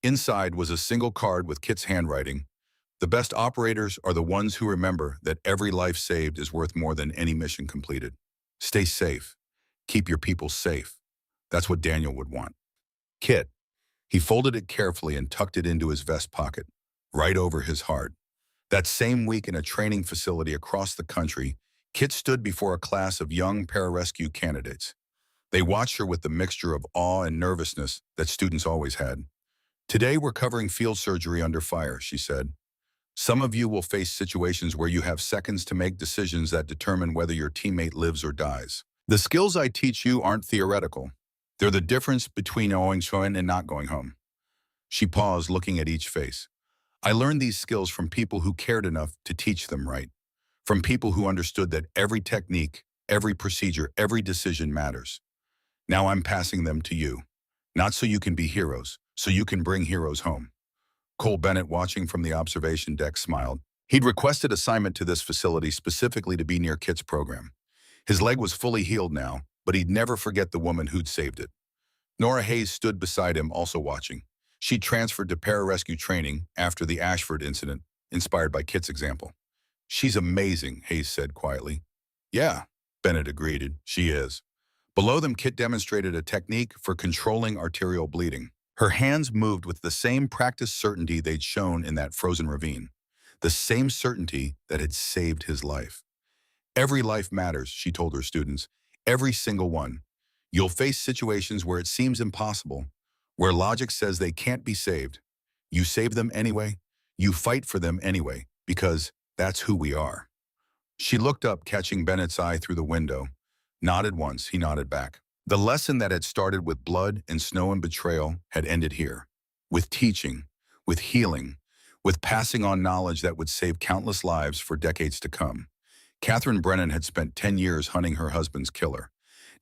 Inside was a single card with Kit's handwriting. The best operators are the ones who remember that every life saved is worth more than any mission completed. Stay safe. Keep your people safe. That's what Daniel would want. Kit. He folded it carefully and tucked it into his vest pocket, right over his heart. That same week in a training facility across the country, Kit stood before a class of young pararescue candidates. They watched her with the mixture of awe and nervousness that students always had. Today we're covering field surgery under fire, she said. Some of you will face situations where you have seconds to make decisions that determine whether your teammate lives or dies. The skills I teach you aren't theoretical. They're the difference between going home and not going home. She paused, looking at each face. I learned these skills from people who cared enough to teach them right, from people who understood that every technique, every procedure, every decision matters. Now I'm passing them to you, not so you can be heroes, so you can bring heroes home. Cole Bennett, watching from the observation deck, smiled. He'd requested assignment to this facility specifically to be near Kit's program. His leg was fully healed now, but he'd never forget the woman who'd saved it. Nora Hayes stood beside him, also watching. She'd transferred to pararescue training after the Ashford incident, inspired by Kit's example. She's amazing, Hayes said quietly. Yeah, Bennett agreed. She is. Below them, Kit demonstrated a technique for controlling arterial bleeding. Her hands moved with the same practiced certainty they'd shown in that frozen ravine, the same certainty that had saved his life. Every life matters, she told her students. Every single one. You'll face situations where it seems impossible, where logic says they can't be saved. You save them anyway. You fight for them anyway, because that's who we are. She looked up, catching Bennett's eye through the window. Nodded once, he nodded back. The lesson that had started with blood and snow and betrayal had ended here. With teaching, with healing, with passing on knowledge that would save countless lives for decades to come. Catherine Brennan had spent 10 years hunting her husband's killer.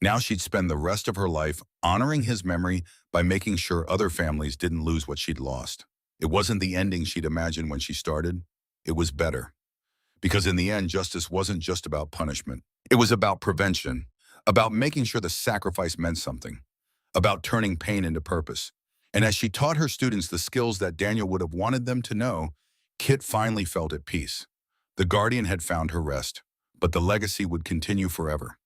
Now she'd spend the rest of her life honoring his memory by making sure other families didn't lose what she'd lost. It wasn't the ending she'd imagined when she started. It was better. Because in the end, justice wasn't just about punishment. It was about prevention, about making sure the sacrifice meant something, about turning pain into purpose. And as she taught her students the skills that Daniel would have wanted them to know, Kit finally felt at peace. The guardian had found her rest, but the legacy would continue forever.